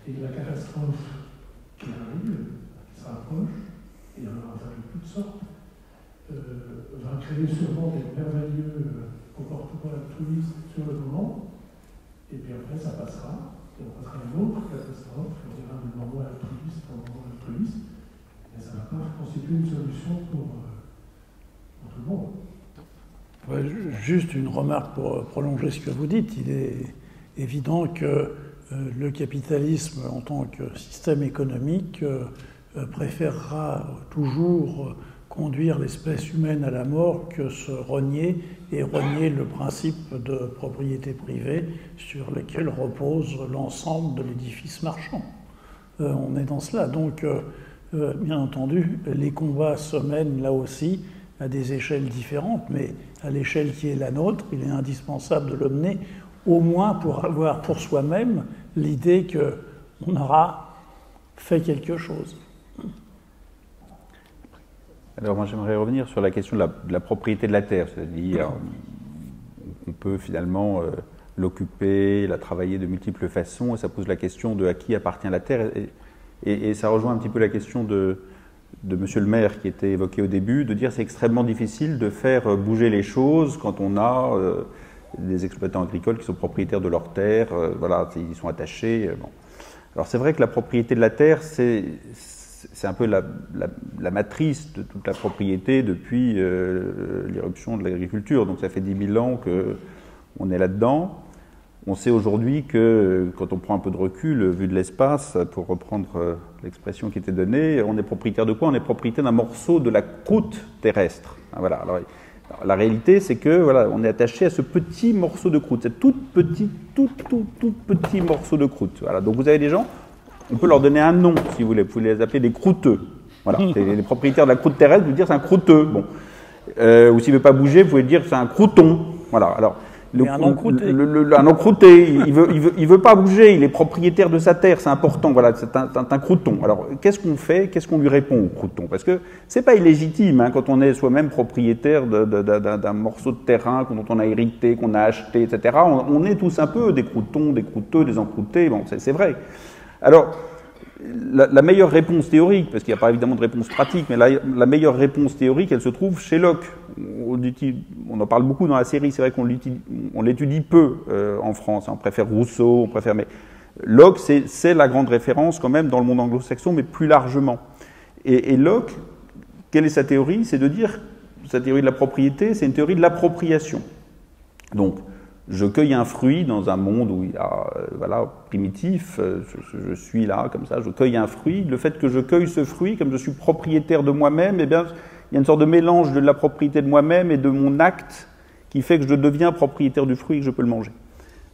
Et la catastrophe qui arrive, qui se rapproche, et il y en aura de toutes sortes, va créer sûrement des merveilleux comportements altruistes sur le moment, et puis après ça passera, et on passera à une autre catastrophe, on dira un moment altruiste, mais ça ne va pas constituer une solution pour tout le monde. Ouais, juste une remarque pour prolonger ce que vous dites. Il est évident que le capitalisme en tant que système économique préférera toujours conduire l'espèce humaine à la mort que se renier le principe de propriété privée sur lequel repose l'ensemble de l'édifice marchand. On est dans cela. Donc, bien entendu, les combats se mènent là aussi à des échelles différentes, mais à l'échelle qui est la nôtre, il est indispensable de le mener, au moins pour avoir pour soi-même l'idée qu'on aura fait quelque chose. Alors moi j'aimerais revenir sur la question de la propriété de la terre, c'est-à-dire on peut finalement l'occuper, la travailler de multiples façons, et ça pose la question de à qui appartient la terre, et ça rejoint un petit peu la question de Monsieur le maire qui était évoqué au début, de dire c'est extrêmement difficile de faire bouger les choses quand on a des exploitants agricoles qui sont propriétaires de leurs terres, voilà, ils sont attachés. Bon. Alors c'est vrai que la propriété de la terre, c'est un peu la matrice de toute la propriété depuis l'irruption de l'agriculture. Donc ça fait 10 000 ans qu'on est là-dedans. On sait aujourd'hui que, quand on prend un peu de recul, vu de l'espace, pour reprendre l'expression qui était donnée, on est propriétaire de quoi? On est propriétaire d'un morceau de la croûte terrestre. Voilà. Alors, la réalité, c'est que voilà, on est attaché à ce petit morceau de croûte, ce tout petit morceau de croûte. Voilà. Donc vous avez des gens, on peut leur donner un nom, si vous voulez. Vous pouvez les appeler des croûteux. Voilà. C'est les propriétaires de la croûte terrestre, vous dire c'est un croûteux. Bon. Ou s'il ne veut pas bouger, vous pouvez dire c'est un crouton. Voilà. Alors, un encrouté, il veut pas bouger, il est propriétaire de sa terre, c'est important, voilà, c'est un crouton. Alors, qu'est-ce qu'on fait? Qu'est-ce qu'on lui répond au crouton? Parce que c'est pas illégitime, hein, quand on est soi-même propriétaire d'un morceau de terrain dont on a hérité, qu'on a acheté, etc. On est tous un peu des croutons, des croûteux, des encroutés, bon, c'est vrai. Alors, la meilleure réponse théorique, parce qu'il n'y a pas évidemment de réponse pratique, mais la meilleure réponse théorique, elle se trouve chez Locke. On en parle beaucoup dans la série, c'est vrai qu'on l'étudie peu en France, on préfère Rousseau, mais Locke, c'est la grande référence quand même dans le monde anglo-saxon, mais plus largement. Et Locke, quelle est sa théorie? C'est de dire, sa théorie de la propriété, c'est une théorie de l'appropriation. Donc, je cueille un fruit dans un monde où il y a, voilà, primitif, je suis là, comme ça, je cueille un fruit. Le fait que je cueille ce fruit, comme je suis propriétaire de moi-même, eh bien, il y a une sorte de mélange de la propriété de moi-même et de mon acte qui fait que je deviens propriétaire du fruit et que je peux le manger.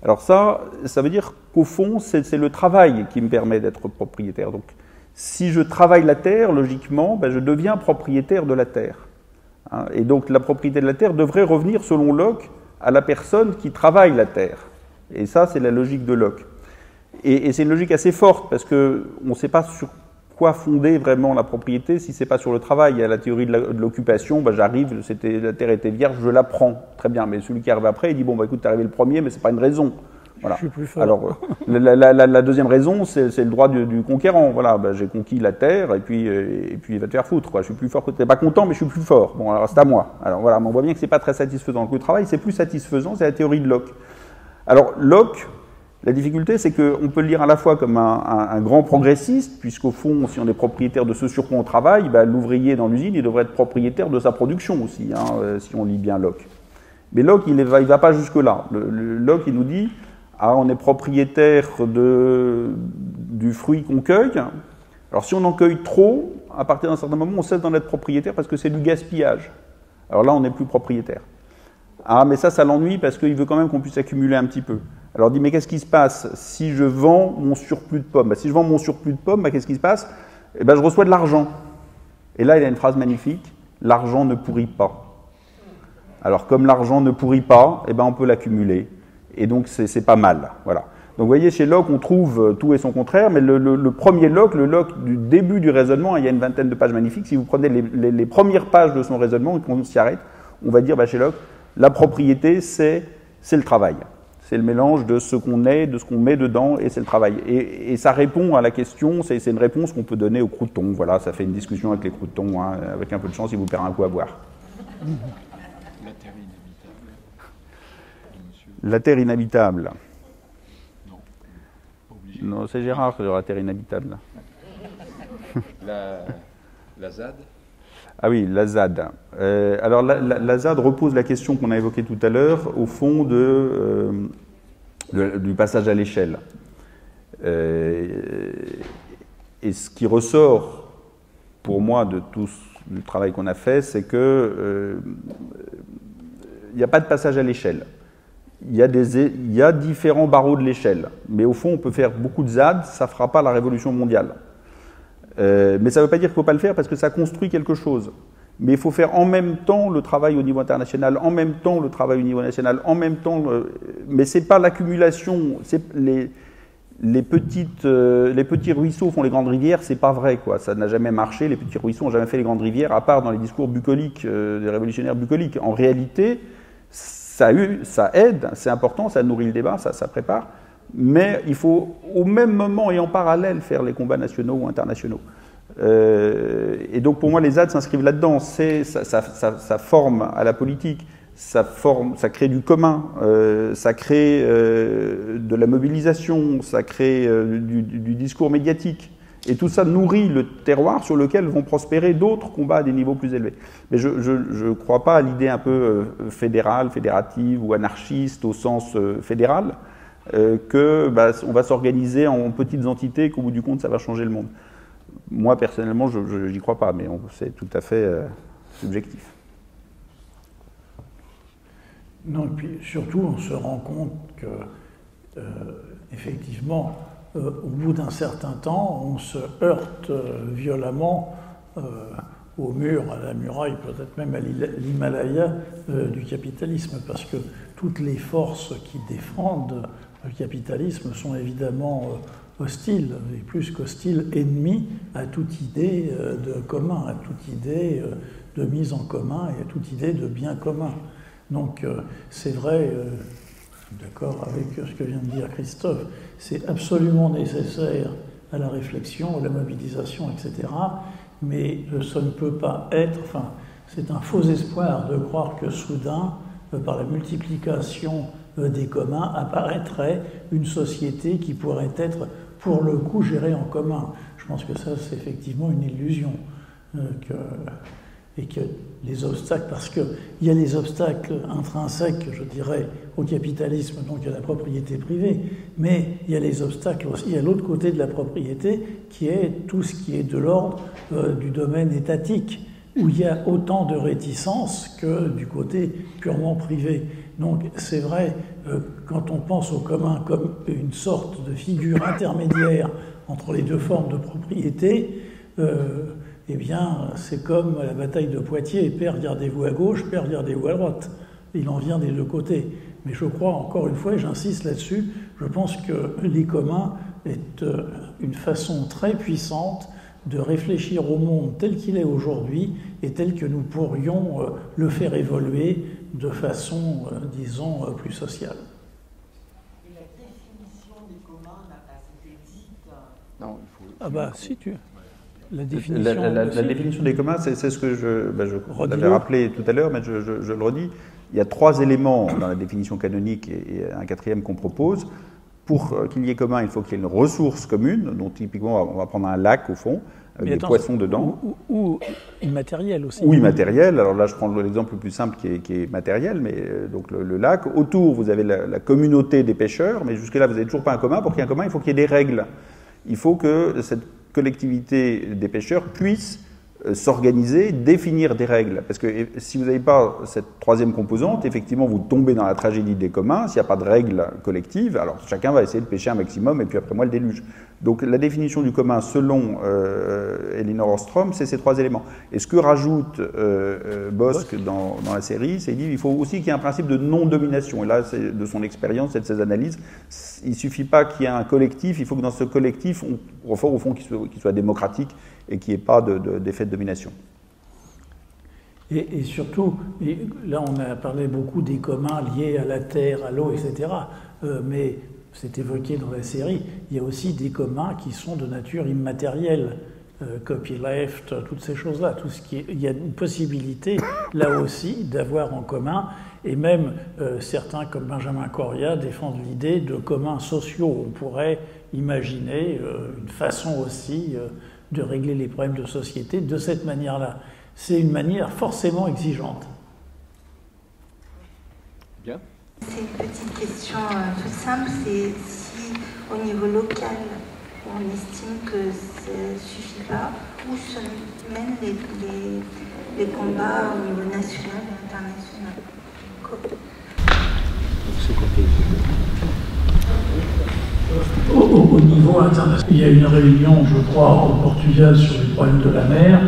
Alors ça veut dire qu'au fond, c'est le travail qui me permet d'être propriétaire. Donc, si je travaille la terre, logiquement, je deviens propriétaire de la terre. Hein, et donc, la propriété de la terre devrait revenir, selon Locke, à la personne qui travaille la terre. Et ça, c'est la logique de Locke. Et c'est une logique assez forte, parce qu'on ne sait pas sur quoi fonder vraiment la propriété si ce n'est pas sur le travail. Il y a la théorie de l'occupation, j'arrive, la terre était vierge, je la prends. Très bien, mais celui qui arrive après, il dit, écoute, t'es arrivé le premier, mais ce n'est pas une raison. Voilà. Je suis plus fort. Alors, la deuxième raison, c'est le droit du conquérant. Voilà, j'ai conquis la terre, et puis il va te faire foutre. Quoi. Je suis plus fort que t'es pas content, mais je suis plus fort. Bon, alors c'est à moi. Alors voilà, on voit bien que c'est pas très satisfaisant. Donc, le travail, c'est plus satisfaisant, c'est la théorie de Locke. Alors, Locke, la difficulté, c'est qu'on peut le lire à la fois comme un grand progressiste, puisqu'au fond, si on est propriétaire de ce sur quoi on travaille, l'ouvrier dans l'usine, il devrait être propriétaire de sa production aussi, hein, si on lit bien Locke. Mais Locke, il va pas jusque-là. Locke, il nous dit, on est propriétaire du fruit qu'on cueille. Alors, si on en cueille trop, à partir d'un certain moment, on cesse d'en être propriétaire parce que c'est du gaspillage. Alors là, on n'est plus propriétaire. Ah, mais ça l'ennuie parce qu'il veut quand même qu'on puisse accumuler un petit peu. Alors, il dit, mais qu'est-ce qui se passe si je vends mon surplus de pommes? Si je vends mon surplus de pommes, qu'est-ce qui se passe? Je reçois de l'argent. Et là, il a une phrase magnifique, l'argent ne pourrit pas. Alors, comme l'argent ne pourrit pas, on peut l'accumuler. Et donc, c'est pas mal. Voilà. Donc, vous voyez, chez Locke, on trouve tout et son contraire, mais le premier Locke, le Locke du début du raisonnement, il y a une vingtaine de pages magnifiques. Si vous prenez les premières pages de son raisonnement et qu'on s'y arrête, on va dire, chez Locke, la propriété, c'est le travail. C'est le mélange de ce qu'on est, de ce qu'on met dedans, et c'est le travail. Et ça répond à la question, c'est une réponse qu'on peut donner aux croutons. Voilà, ça fait une discussion avec les croutons, hein, avec un peu de chance, ils vous paieront un coup à boire. La terre inhabitable. La terre inhabitable. Non, pas obligé. Non, c'est Gérard qui aura la terre inhabitable. La ZAD. Ah oui, la ZAD. Alors la ZAD repose la question qu'on a évoquée tout à l'heure au fond du passage à l'échelle. Et ce qui ressort pour moi de tout le travail qu'on a fait, c'est que il n'y a pas de passage à l'échelle. Il y a différents barreaux de l'échelle, mais au fond on peut faire beaucoup de ZAD, ça ne fera pas la révolution mondiale. Mais ça ne veut pas dire qu'il ne faut pas le faire parce que ça construit quelque chose. Mais il faut faire en même temps le travail au niveau international, en même temps le travail au niveau national, en même temps... Mais ce n'est pas l'accumulation, les petits ruisseaux font les grandes rivières, c'est pas vrai, quoi. Ça n'a jamais marché, les petits ruisseaux n'ont jamais fait les grandes rivières, à part dans les discours bucoliques, des révolutionnaires bucoliques. En réalité, ça aide, c'est important, ça nourrit le débat, ça prépare. Mais il faut au même moment et en parallèle faire les combats nationaux ou internationaux. Et donc pour moi les ZAD s'inscrivent là-dedans, ça forme à la politique, ça crée du commun, ça crée de la mobilisation, ça crée du discours médiatique. Et tout ça nourrit le terroir sur lequel vont prospérer d'autres combats à des niveaux plus élevés. Mais je ne crois pas à l'idée un peu fédérale, fédérative ou anarchiste au sens fédéral, on va s'organiser en petites entités et qu'au bout du compte, ça va changer le monde. Moi, personnellement, je n'y crois pas, mais c'est tout à fait subjectif. Non, et puis surtout, on se rend compte que, effectivement, au bout d'un certain temps, on se heurte violemment au mur, à la muraille, peut-être même à l'Himalaya du capitalisme, parce que toutes les forces qui défendent le capitalisme sont évidemment hostiles, et plus qu'hostiles, ennemis à toute idée de commun, à toute idée de mise en commun et à toute idée de bien commun. Donc c'est vrai, d'accord avec ce que vient de dire Christophe, c'est absolument nécessaire à la réflexion, à la mobilisation, etc. Mais ça ne peut pas être, c'est un faux espoir de croire que soudain, par la multiplication des communs, apparaîtrait une société qui pourrait être, pour le coup, gérée en commun. Je pense que ça, c'est effectivement une illusion. Et que les obstacles, parce qu'il y a les obstacles intrinsèques, je dirais, au capitalisme, donc à la propriété privée, mais il y a les obstacles aussi à l'autre côté de la propriété, qui est tout ce qui est de l'ordre du domaine étatique. où il y a autant de réticences que du côté purement privé. Donc c'est vrai, quand on pense au commun comme une sorte de figure intermédiaire entre les deux formes de propriété, eh bien c'est comme la bataille de Poitiers, père regardez-vous à gauche, père regardez-vous à droite. Il en vient des deux côtés. Mais je crois, encore une fois, et j'insiste là-dessus, je pense que les communs est une façon très puissante de réfléchir au monde tel qu'il est aujourd'hui et tel que nous pourrions le faire évoluer de façon, disons, plus sociale. Et la définition des communs n'a pas été dite. Non, il faut... Ah bah, si tu... La définition des communs, c'est ce que je l'avais rappelé tout à l'heure, mais je le redis. Il y a 3 éléments dans la définition canonique et un 4e qu'on propose. Pour qu'il y ait commun, il faut qu'il y ait une ressource commune, donc typiquement on va prendre un lac au fond, avec des poissons dedans. Ou immatériel aussi. Ou immatériel, alors là je prends l'exemple le plus simple qui est matériel, mais donc le lac. Autour vous avez la communauté des pêcheurs, mais jusque-là vous n'avez toujours pas un commun. Pour qu'il y ait un commun, il faut qu'il y ait des règles. Il faut que cette collectivité des pêcheurs puisse s'organiser, définir des règles. Parce que si vous n'avez pas cette 3e composante, effectivement, vous tombez dans la tragédie des communs. S'il n'y a pas de règles collectives, alors chacun va essayer de pêcher un maximum, et puis après moi, le déluge. Donc la définition du commun, selon Elinor Ostrom, c'est ces 3 éléments. Et ce que rajoute Bosc dans la série, c'est qu'il faut aussi qu'il y ait un principe de non-domination. Et là, c'est de son expérience et de ses analyses, il ne suffit pas qu'il y ait un collectif, il faut que dans ce collectif, au fond, qu'il soit démocratique, et qu'il n'y ait pas d'effet de domination. Et surtout, là on a parlé beaucoup des communs liés à la terre, à l'eau, etc. Mais c'est évoqué dans la série, il y a aussi des communs qui sont de nature immatérielle. Copyleft, toutes ces choses-là, il y a une possibilité, là aussi, d'avoir en commun, et même certains, comme Benjamin Correa, défendent l'idée de communs sociaux. On pourrait imaginer une façon aussi de régler les problèmes de société de cette manière-là. C'est une manière forcément exigeante. Bien. C'est une petite question toute simple, c'est si au niveau local, on estime que ça ne suffit pas, où se mènent les combats au niveau national et international. Au niveau international, il y a une réunion, je crois, au Portugal sur les problèmes de la mer.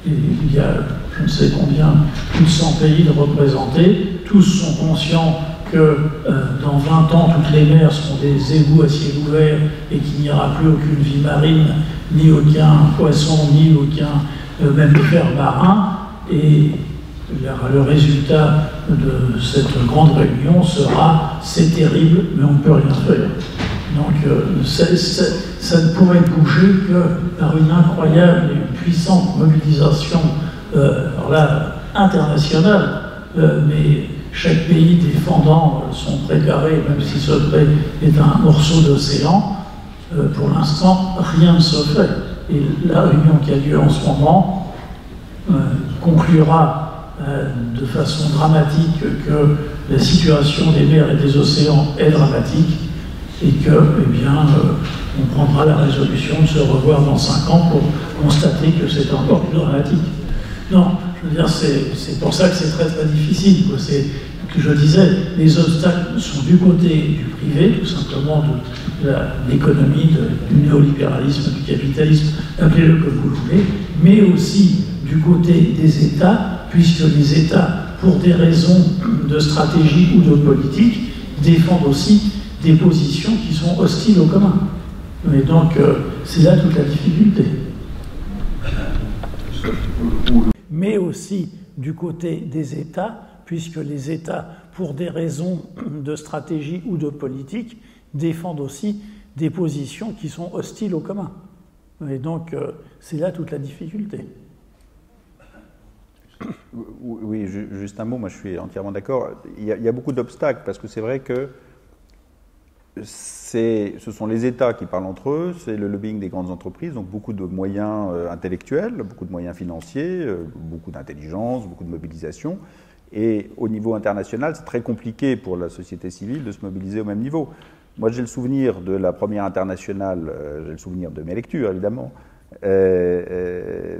Et il y a, je ne sais combien, plus de 100 pays de représentés. Tous sont conscients que dans 20 ans, toutes les mers seront des égouts à ciel ouvert et qu'il n'y aura plus aucune vie marine, ni aucun poisson, ni aucun mammifère marin. Et le résultat de cette grande réunion sera « c'est terrible, mais on ne peut rien faire ». Donc ça ne pourrait bouger que par une incroyable et une puissante mobilisation internationale, mais chaque pays défendant son pré carré, même si ce pré est un morceau d'océan, pour l'instant rien ne se fait. Et la réunion qui a lieu en ce moment conclura de façon dramatique que la situation des mers et des océans est dramatique, et que, eh bien, on prendra la résolution de se revoir dans 5 ans pour constater que c'est encore plus dramatique. Non, je veux dire, c'est pour ça que c'est très très difficile. C'est que je disais, les obstacles sont du côté du privé, tout simplement de l'économie, du néolibéralisme, du capitalisme, appelez-le comme vous le voulez, mais aussi du côté des États, puisque les États, pour des raisons de stratégie ou de politique, défendent aussi des positions qui sont hostiles au commun. Et donc, c'est là toute la difficulté. Mais aussi du côté des États, puisque les États, pour des raisons de stratégie ou de politique, défendent aussi des positions qui sont hostiles au commun. Et donc, c'est là toute la difficulté. Oui, juste un mot, moi je suis entièrement d'accord. Il y a beaucoup d'obstacles, parce que c'est vrai que ce sont les États qui parlent entre eux, c'est le lobbying des grandes entreprises, donc beaucoup de moyens intellectuels, beaucoup de moyens financiers, beaucoup d'intelligence, beaucoup de mobilisation. Et au niveau international, c'est très compliqué pour la société civile de se mobiliser au même niveau. Moi, j'ai le souvenir de la première internationale, j'ai le souvenir de mes lectures, évidemment,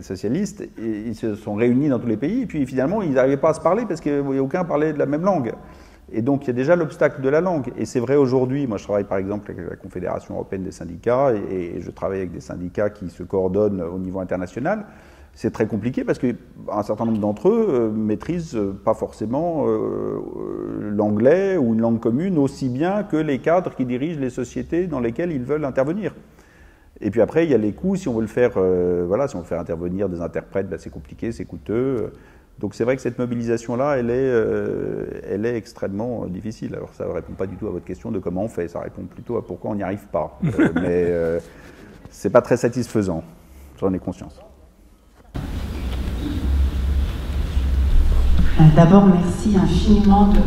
socialistes, et ils se sont réunis dans tous les pays, et puis finalement, ils n'arrivaient pas à se parler parce qu'aucun parlait de la même langue. Et donc, il y a déjà l'obstacle de la langue. Et c'est vrai aujourd'hui, moi je travaille par exemple avec la Confédération européenne des syndicats, et je travaille avec des syndicats qui se coordonnent au niveau international. C'est très compliqué parce qu'un certain nombre d'entre eux maîtrisent pas forcément l'anglais ou une langue commune aussi bien que les cadres qui dirigent les sociétés dans lesquelles ils veulent intervenir. Et puis après, il y a les coûts. Si on veut le faire, si on veut faire intervenir des interprètes, ben c'est compliqué, c'est coûteux. Donc c'est vrai que cette mobilisation-là, elle est extrêmement difficile. Alors ça ne répond pas du tout à votre question de comment on fait, ça répond plutôt à pourquoi on n'y arrive pas. Mais c'est pas très satisfaisant, j'en ai conscience. D'abord, merci infiniment de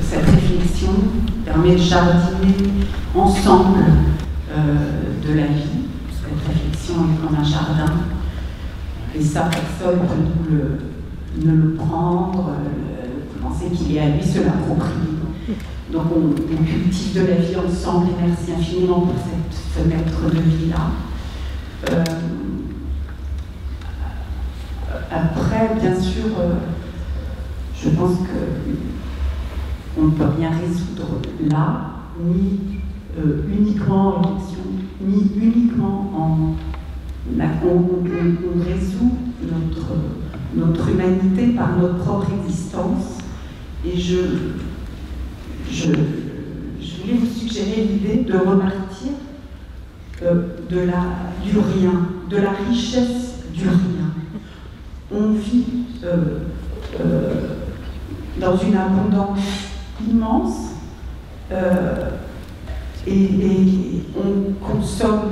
cette réflexion qui permet de jardiner ensemble de la vie. Cette réflexion est comme un jardin. Et ça, personne ne peut le prendre, penser qu'il est à lui, se l'approprier. Donc on cultive de la vie ensemble et merci infiniment pour cette fenêtre de vie-là. Après, bien sûr, je pense qu'on ne peut rien résoudre là, ni uniquement en élection, ni uniquement en... On résout notre humanité par notre propre existence. Et je voulais vous suggérer l'idée de repartir du rien, de la richesse du rien. On vit dans une abondance immense et on consomme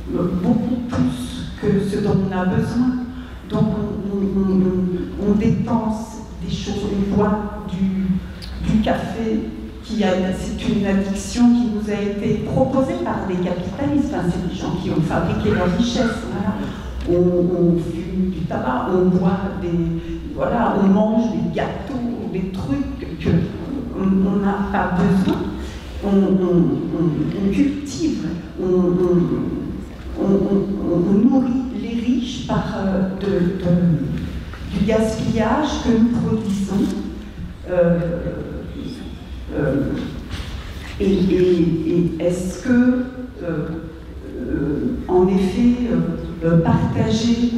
beaucoup plus que ce dont on a besoin. Donc on dépense des choses, on boit du café, c'est une addiction qui nous a été proposée par des capitalistes, enfin, c'est des gens qui ont fabriqué leur richesse. Voilà. On fume du tabac, on boit on mange des gâteaux, des trucs qu'on n'a pas besoin. On cultive, on nourrit les riches par du gaspillage que nous produisons. Et est-ce que, en effet, partager,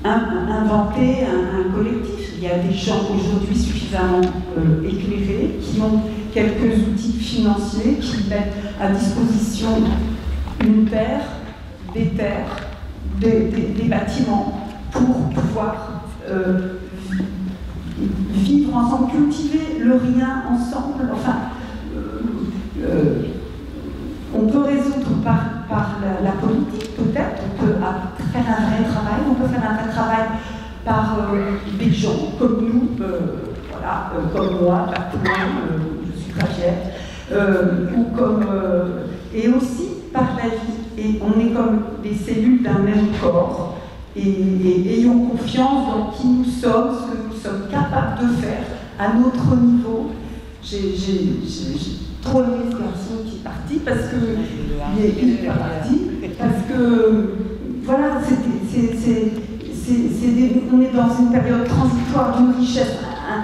inventer un collectif? Il y a des gens aujourd'hui suffisamment éclairés qui ont quelques outils financiers qui mettent à disposition une terre, des terres, des bâtiments pour pouvoir vivre ensemble, cultiver le rien ensemble. Enfin, on peut résoudre par la politique, peut-être, on peut faire un vrai travail, on peut faire un vrai travail par des gens comme nous, comme moi, je suis très fière, et aussi par la vie. Et on est comme des cellules d'un même corps, et ayons confiance dans qui nous sommes, ce que nous sommes capables de faire à notre niveau. J'ai trop aimé ce garçon qui est parti parce que il est pas parti, parce que voilà, on est dans une période transitoire d'une richesse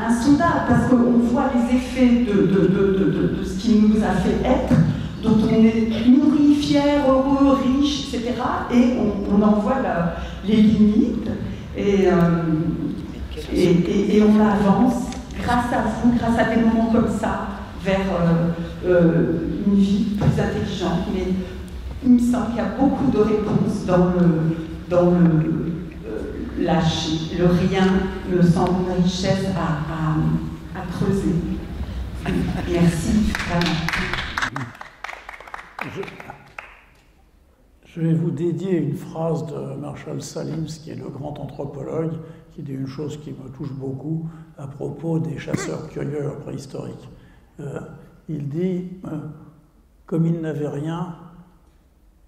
insondable, parce qu'on voit les effets de ce qui nous a fait être, dont on est nourri, fier, heureux, riche, etc. Et on en voit les limites, et on avance grâce à vous, grâce à des moments comme ça, vers une vie plus intelligente. Mais il me semble qu'il y a beaucoup de réponses dans le lâcher. Le rien me semble une richesse à creuser. Merci, vraiment. Je vais vous dédier une phrase de Marshall Salims, qui est le grand anthropologue, qui dit une chose qui me touche beaucoup à propos des chasseurs-cueilleurs préhistoriques. Il dit, comme ils n'avaient rien,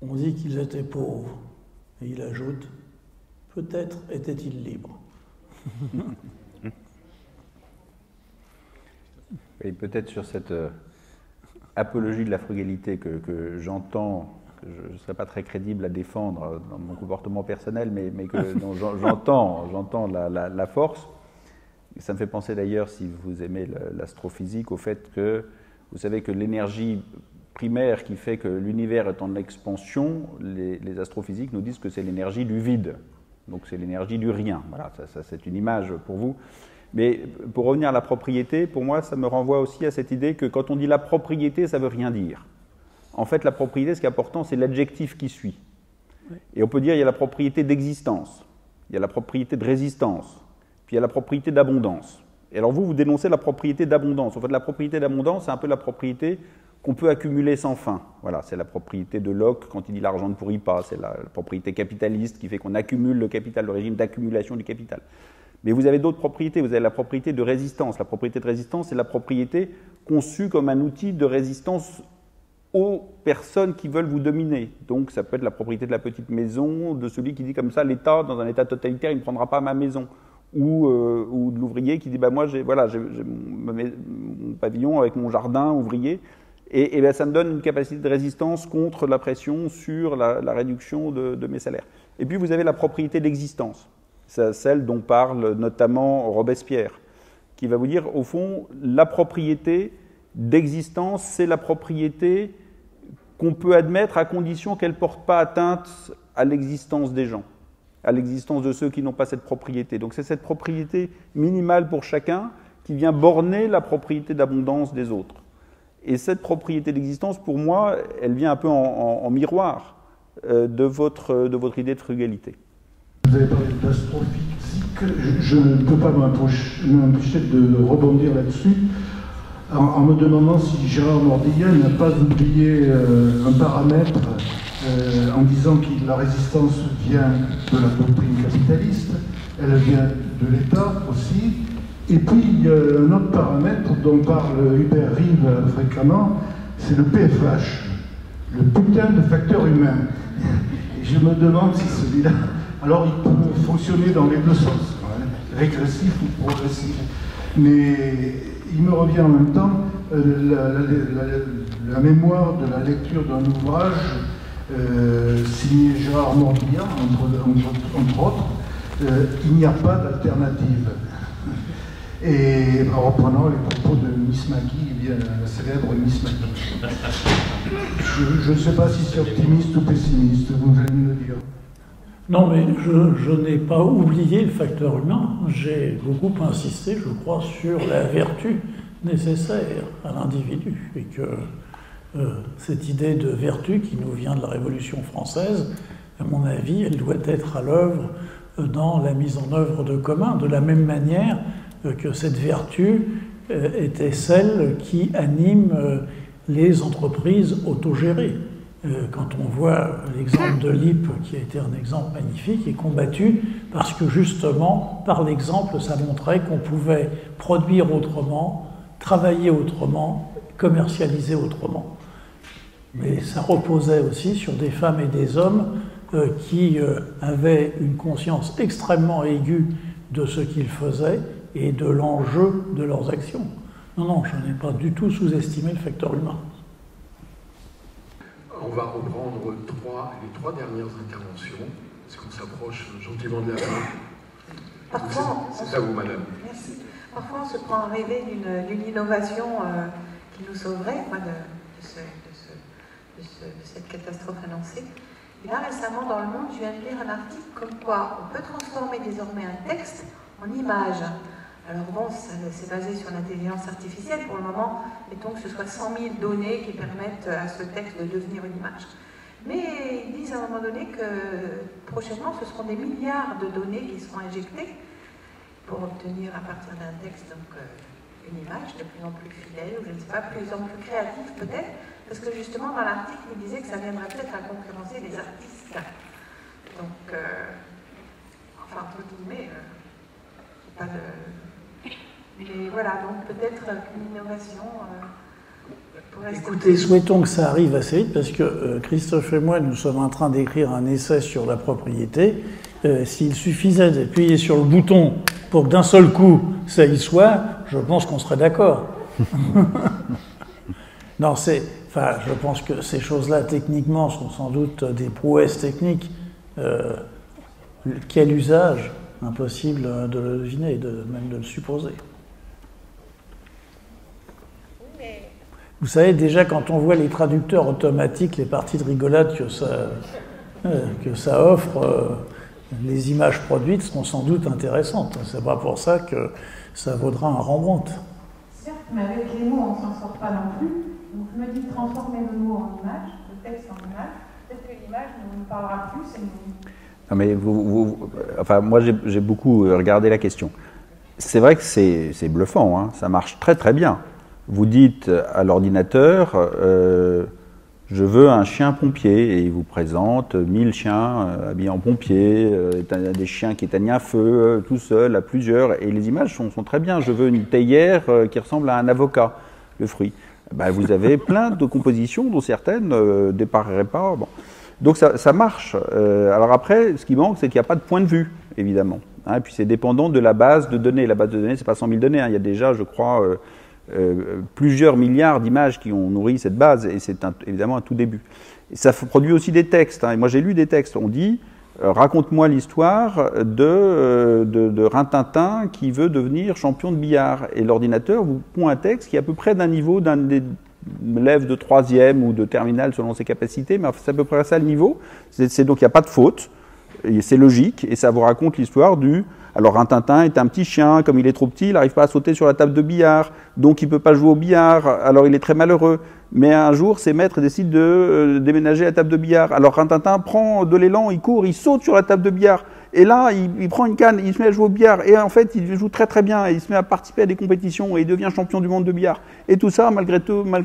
on dit qu'ils étaient pauvres. Et il ajoute, peut-être étaient-ils libres. Et peut-être sur cette apologie de la frugalité que j'entends, que je ne serais pas très crédible à défendre dans mon comportement personnel, mais dont j'entends la force. Ça me fait penser d'ailleurs, si vous aimez l'astrophysique, au fait que vous savez que l'énergie primaire qui fait que l'univers est en expansion, les astrophysiques nous disent que c'est l'énergie du vide. Donc c'est l'énergie du rien. Voilà, ça c'est une image pour vous. Mais pour revenir à la propriété, pour moi, ça me renvoie aussi à cette idée que quand on dit la propriété, ça ne veut rien dire. En fait, la propriété, ce qui est important, c'est l'adjectif qui suit. Et on peut dire qu'il y a la propriété d'existence, il y a la propriété de résistance, puis il y a la propriété d'abondance. Et alors vous dénoncez la propriété d'abondance. En fait, la propriété d'abondance, c'est un peu la propriété qu'on peut accumuler sans fin. Voilà, c'est la propriété de Locke quand il dit l'argent ne pourrit pas, c'est la propriété capitaliste qui fait qu'on accumule le capital, le régime d'accumulation du capital. Mais vous avez d'autres propriétés, vous avez la propriété de résistance. La propriété de résistance, c'est la propriété conçue comme un outil de résistance aux personnes qui veulent vous dominer. Donc ça peut être la propriété de la petite maison, de celui qui dit comme ça, l'État, dans un État totalitaire, il ne prendra pas ma maison. Ou de l'ouvrier qui dit bah, moi j'ai mon pavillon avec mon jardin ouvrier et ben, ça me donne une capacité de résistance contre la pression sur la réduction de mes salaires. Et puis vous avez la propriété d'existence, celle dont parle notamment Robespierre, qui va vous dire au fond la propriété d'existence, c'est la propriété qu'on peut admettre à condition qu'elle ne porte pas atteinte à l'existence des gens, à l'existence de ceux qui n'ont pas cette propriété. Donc c'est cette propriété minimale pour chacun qui vient borner la propriété d'abondance des autres. Et cette propriété d'existence, pour moi, elle vient un peu en miroir de votre idée de frugalité. Vous avez parlé d'astrophysique, je ne peux pas m'empêcher de rebondir là-dessus en me demandant si Gérard Mordillat n'a pas oublié un paramètre en disant que la résistance vient de la doctrine capitaliste, elle vient de l'État aussi, et puis il y a un autre paramètre dont parle Hubert Reeves fréquemment, c'est le PFH, le putain de facteur humain. Et je me demande si celui-là, alors il peut fonctionner dans les deux sens, hein, régressif ou progressif, mais il me revient en même temps la mémoire de la lecture d'un ouvrage signé Gérard Mordillat, entre autres, il n'y a pas d'alternative. Et en reprenant les propos de Miss Maggie, eh bien, la célèbre Miss Maggie. Je ne sais pas si c'est optimiste ou pessimiste, vous allez me le dire. Non, mais je n'ai pas oublié le facteur humain. J'ai beaucoup insisté, je crois, sur la vertu nécessaire à l'individu. Et que cette idée de vertu qui nous vient de la Révolution française, à mon avis, elle doit être à l'œuvre dans la mise en œuvre de commun, de la même manière que cette vertu était celle qui anime les entreprises autogérées. Quand on voit l'exemple de l'IP, qui a été un exemple magnifique, et combattu parce que justement, par l'exemple, ça montrait qu'on pouvait produire autrement, travailler autrement, commercialiser autrement. Mais ça reposait aussi sur des femmes et des hommes qui avaient une conscience extrêmement aiguë de ce qu'ils faisaient et de l'enjeu de leurs actions. Non, je n'ai pas du tout sous-estimé le facteur humain. On va reprendre les trois dernières interventions, parce qu'on s'approche gentiment de la fin. C'est à vous, madame. Merci. Parfois, on se prend à rêver d'une innovation qui nous sauverait de cette catastrophe annoncée. Et là, récemment, dans Le Monde, je viens de lire un article comme quoi on peut transformer désormais un texte en image. Alors bon, c'est basé sur l'intelligence artificielle pour le moment, mettons que ce soit 100 000 données qui permettent à ce texte de devenir une image. Mais ils disent à un moment donné que prochainement, ce seront des milliards de données qui seront injectées pour obtenir à partir d'un texte donc, une image de plus en plus fidèle, ou je ne sais pas, plus en plus créative peut-être, parce que justement dans l'article, il disait que ça viendrait peut-être à concurrencer les artistes. Donc, enfin, entre guillemets, pas de... Mais voilà, donc peut-être qu'une innovation pourrait... Écoutez, souhaitons que ça arrive assez vite, parce que Christophe et moi, nous sommes en train d'écrire un essai sur la propriété. S'il suffisait d'appuyer sur le bouton pour que d'un seul coup ça y soit, je pense qu'on serait d'accord. Non, enfin, je pense que ces choses-là, techniquement, sont sans doute des prouesses techniques. Quel usage? Impossible de le deviner, même de le supposer. Vous savez, déjà, quand on voit les traducteurs automatiques, les parties de rigolade que ça offre, les images produites seront sans doute intéressantes. C'est pas pour ça que ça vaudra un Rembrandt. Certes, mais avec les mots, on ne s'en sort pas non plus. Donc je me dis, transformer le mot en image, le texte en image, peut-être que l'image ne nous parlera plus. Non, mais enfin, moi, j'ai beaucoup regardé la question. C'est vrai que c'est bluffant, hein, ça marche très très bien. Vous dites à l'ordinateur, je veux un chien pompier, et il vous présente 1000 chiens habillés en pompier, des chiens qui éteignent un feu, tout seul, à plusieurs, et les images sont très bien. Je veux une théière qui ressemble à un avocat, le fruit. Ben, vous avez plein de compositions dont certaines ne dépareraient pas. Bon. Donc ça marche. Alors après, ce qui manque, c'est qu'il n'y a pas de point de vue, évidemment. Hein, et puis c'est dépendant de la base de données. La base de données, c'est pas 100 000 données. Hein. Il y a déjà, je crois, plusieurs milliards d'images qui ont nourri cette base, et c'est évidemment un tout début. Et ça produit aussi des textes. Hein. Et moi, j'ai lu des textes. On dit, raconte-moi l'histoire de Rintintin qui veut devenir champion de billard. Et l'ordinateur vous pond un texte qui est à peu près d'un niveau d'un des élève de 3e ou de terminale selon ses capacités, mais c'est à peu près ça le niveau. Donc il n'y a pas de faute, c'est logique, et ça vous raconte l'histoire du... Alors Rintintin est un petit chien, comme il est trop petit, il n'arrive pas à sauter sur la table de billard, donc il ne peut pas jouer au billard, alors il est très malheureux. Mais un jour, ses maîtres décident de déménager la table de billard. Alors Rintintin prend de l'élan, il court, il saute sur la table de billard. Et là, il prend une canne, il se met à jouer au billard. Et en fait, il joue très très bien. Et il se met à participer à des compétitions et il devient champion du monde de billard. Et tout ça, malgré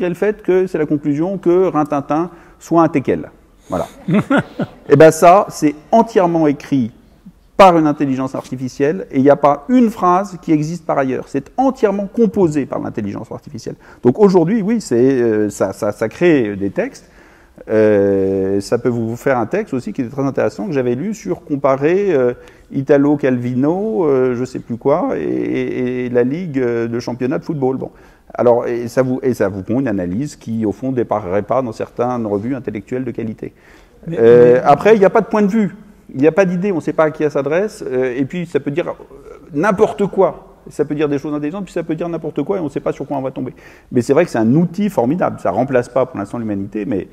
le fait que c'est la conclusion que Rintintin soit un teckel. Voilà. Et bien ça, c'est entièrement écrit par une intelligence artificielle. Et il n'y a pas une phrase qui existe par ailleurs. C'est entièrement composé par l'intelligence artificielle. Donc aujourd'hui, oui, ça crée des textes. Ça peut vous faire un texte aussi qui est très intéressant que j'avais lu sur comparer Italo Calvino, je sais plus quoi, et la Ligue de championnat de football. Bon, alors et ça vous pond une analyse qui au fond ne déparerait pas dans certaines revues intellectuelles de qualité. Après, il n'y a pas de point de vue, il n'y a pas d'idée, on ne sait pas à qui elle s'adresse, et puis ça peut dire n'importe quoi. Ça peut dire des choses intelligentes, puis ça peut dire n'importe quoi, et on ne sait pas sur quoi on va tomber. Mais c'est vrai que c'est un outil formidable. Ça ne remplace pas pour l'instant l'humanité, mais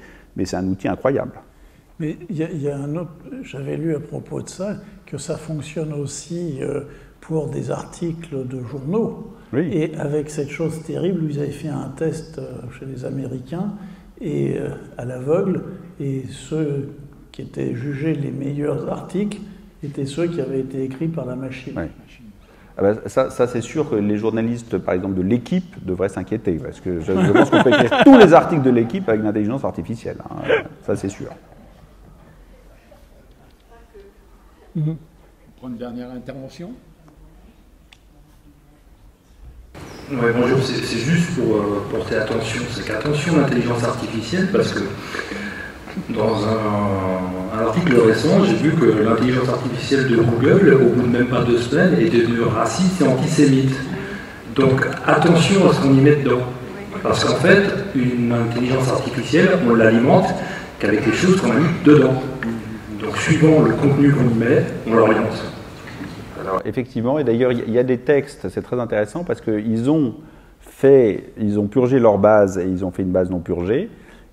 c'est un outil incroyable. Mais il y a un autre... J'avais lu à propos de ça que ça fonctionne aussi pour des articles de journaux. Oui. Et avec cette chose terrible, ils avaient fait un test chez les Américains, et à l'aveugle, et ceux qui étaient jugés les meilleurs articles étaient ceux qui avaient été écrits par la machine. Oui. Ah ben ça c'est sûr que les journalistes, par exemple, de l'Équipe, devraient s'inquiéter, parce que je pense qu'on peut écrire tous les articles de l'Équipe avec l'intelligence artificielle. Hein. Ça, c'est sûr. On prend une dernière intervention. Oui, bonjour, c'est juste pour porter attention. C'est qu'attention à l'intelligence artificielle, parce que dans un article récent, j'ai vu que l'intelligence artificielle de Google, au bout de même pas 2 semaines, est devenue raciste et antisémite. Donc attention à ce qu'on y met dedans. Parce qu'en fait, une intelligence artificielle, on l'alimente qu'avec les choses qu'on a mis dedans. Donc suivant le contenu qu'on y met, on l'oriente. Alors effectivement, et d'ailleurs il y a des textes, c'est très intéressant, parce qu'ils ont purgé leur base et ils ont fait une base non purgée.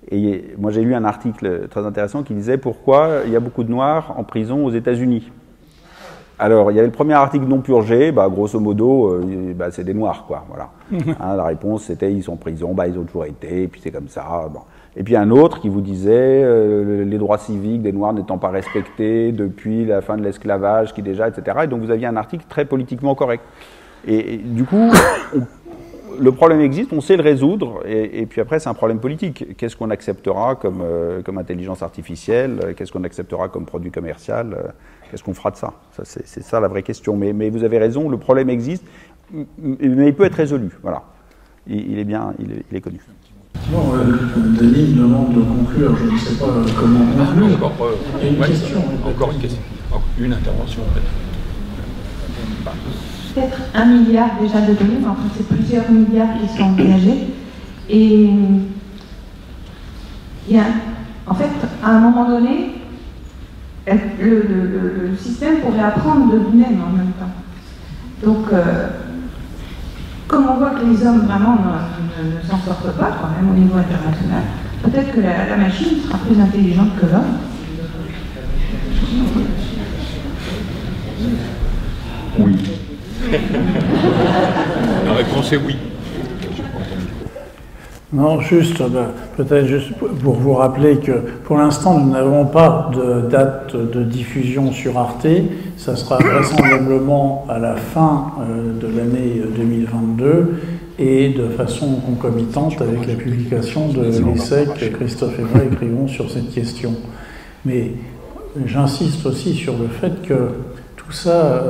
Et moi, j'ai lu un article très intéressant qui disait pourquoi il y a beaucoup de Noirs en prison aux États-Unis. Alors, il y avait le premier article non purgé, grosso modo, c'est des Noirs, quoi. Voilà. Hein, la réponse, c'était ils sont en prison, ils ont toujours été, et puis c'est comme ça. Bon. Et puis un autre qui vous disait les droits civiques des Noirs n'étant pas respectés depuis la fin de l'esclavage, qui déjà, etc. Et donc, vous aviez un article très politiquement correct. Et du coup, le problème existe, on sait le résoudre, et puis après c'est un problème politique. Qu'est-ce qu'on acceptera comme intelligence artificielle? Qu'est-ce qu'on acceptera comme produit commercial? Qu'est-ce qu'on fera de ça? C'est ça la vraie question. Mais vous avez raison, le problème existe, mais il peut être résolu. Voilà. Il est connu. Bon, Denis me demande de conclure, je ne sais pas comment conclure. Il y a une question. Encore une question. Une intervention en fait. Peut-être 1 milliard déjà de données, mais enfin c'est plusieurs milliards qui sont engagés. Et En fait, à un moment donné, le système pourrait apprendre de lui-même en même temps. Donc, comme on voit que les hommes vraiment ne s'en sortent pas, quand même au niveau international, peut-être que la machine sera plus intelligente que l'homme. Oui. La réponse est oui. Non, juste, peut-être juste pour vous rappeler que pour l'instant, nous n'avons pas de date de diffusion sur Arte. Ça sera vraisemblablement à la fin de l'année 2022 et de façon concomitante avec la publication de l'essai que Christophe et moi écrivons sur cette question. Mais j'insiste aussi sur le fait que tout ça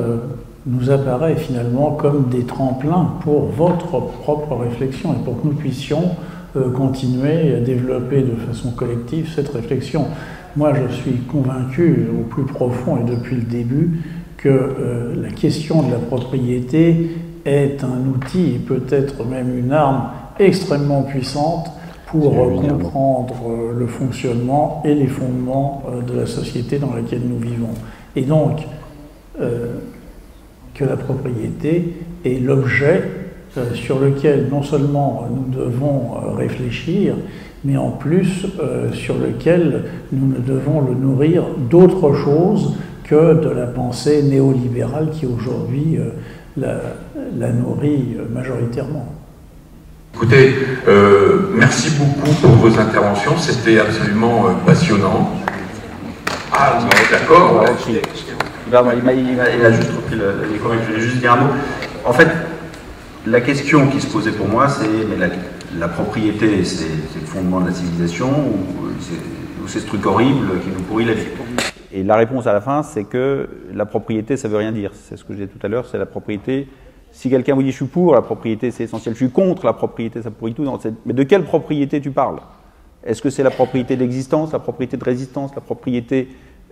nous apparaît finalement comme des tremplins pour votre propre réflexion et pour que nous puissions continuer à développer de façon collective cette réflexion. Moi, je suis convaincu au plus profond et depuis le début que la question de la propriété est un outil et peut-être même une arme extrêmement puissante pour comprendre le fonctionnement et les fondements de la société dans laquelle nous vivons. Et donc, que la propriété est l'objet sur lequel non seulement nous devons réfléchir, mais en plus sur lequel nous ne devons le nourrir d'autre chose que de la pensée néolibérale qui aujourd'hui la nourrit majoritairement. Écoutez, merci beaucoup pour vos interventions, c'était absolument passionnant. Ah, d'accord. Il a juste repris les commentaires, je voulais juste dire un mot. En fait, la question qui se posait pour moi, c'est mais la propriété, c'est le fondement de la civilisation ou c'est ce truc horrible qui nous pourrit la vie? Et la réponse à la fin, c'est que la propriété, ça veut rien dire. C'est ce que j'ai dit tout à l'heure, c'est la propriété. Si quelqu'un vous dit je suis pour, la propriété c'est essentiel, je suis contre, la propriété ça pourrit tout. Mais de quelle propriété tu parles? Est-ce que c'est la propriété d'existence, la propriété de résistance, la propriété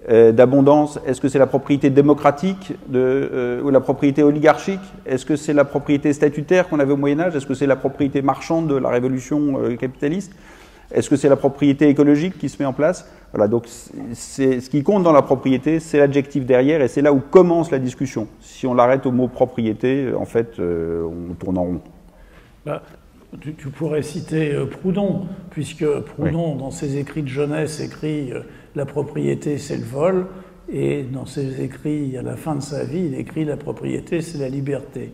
d'abondance? Est-ce que c'est la propriété démocratique ou la propriété oligarchique? Est-ce que c'est la propriété statutaire qu'on avait au Moyen-Âge? Est-ce que c'est la propriété marchande de la révolution capitaliste? Est-ce que c'est la propriété écologique qui se met en place? Voilà, donc ce qui compte dans la propriété, c'est l'adjectif derrière, et c'est là où commence la discussion. Si on l'arrête au mot propriété, en fait, on tourne en rond. Tu pourrais citer Proudhon, puisque Proudhon, dans ses écrits de jeunesse, écrit la propriété, c'est le vol, et dans ses écrits, à la fin de sa vie, il écrit la propriété, c'est la liberté.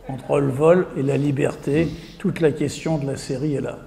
Entre le vol et la liberté, toute la question de la série est là.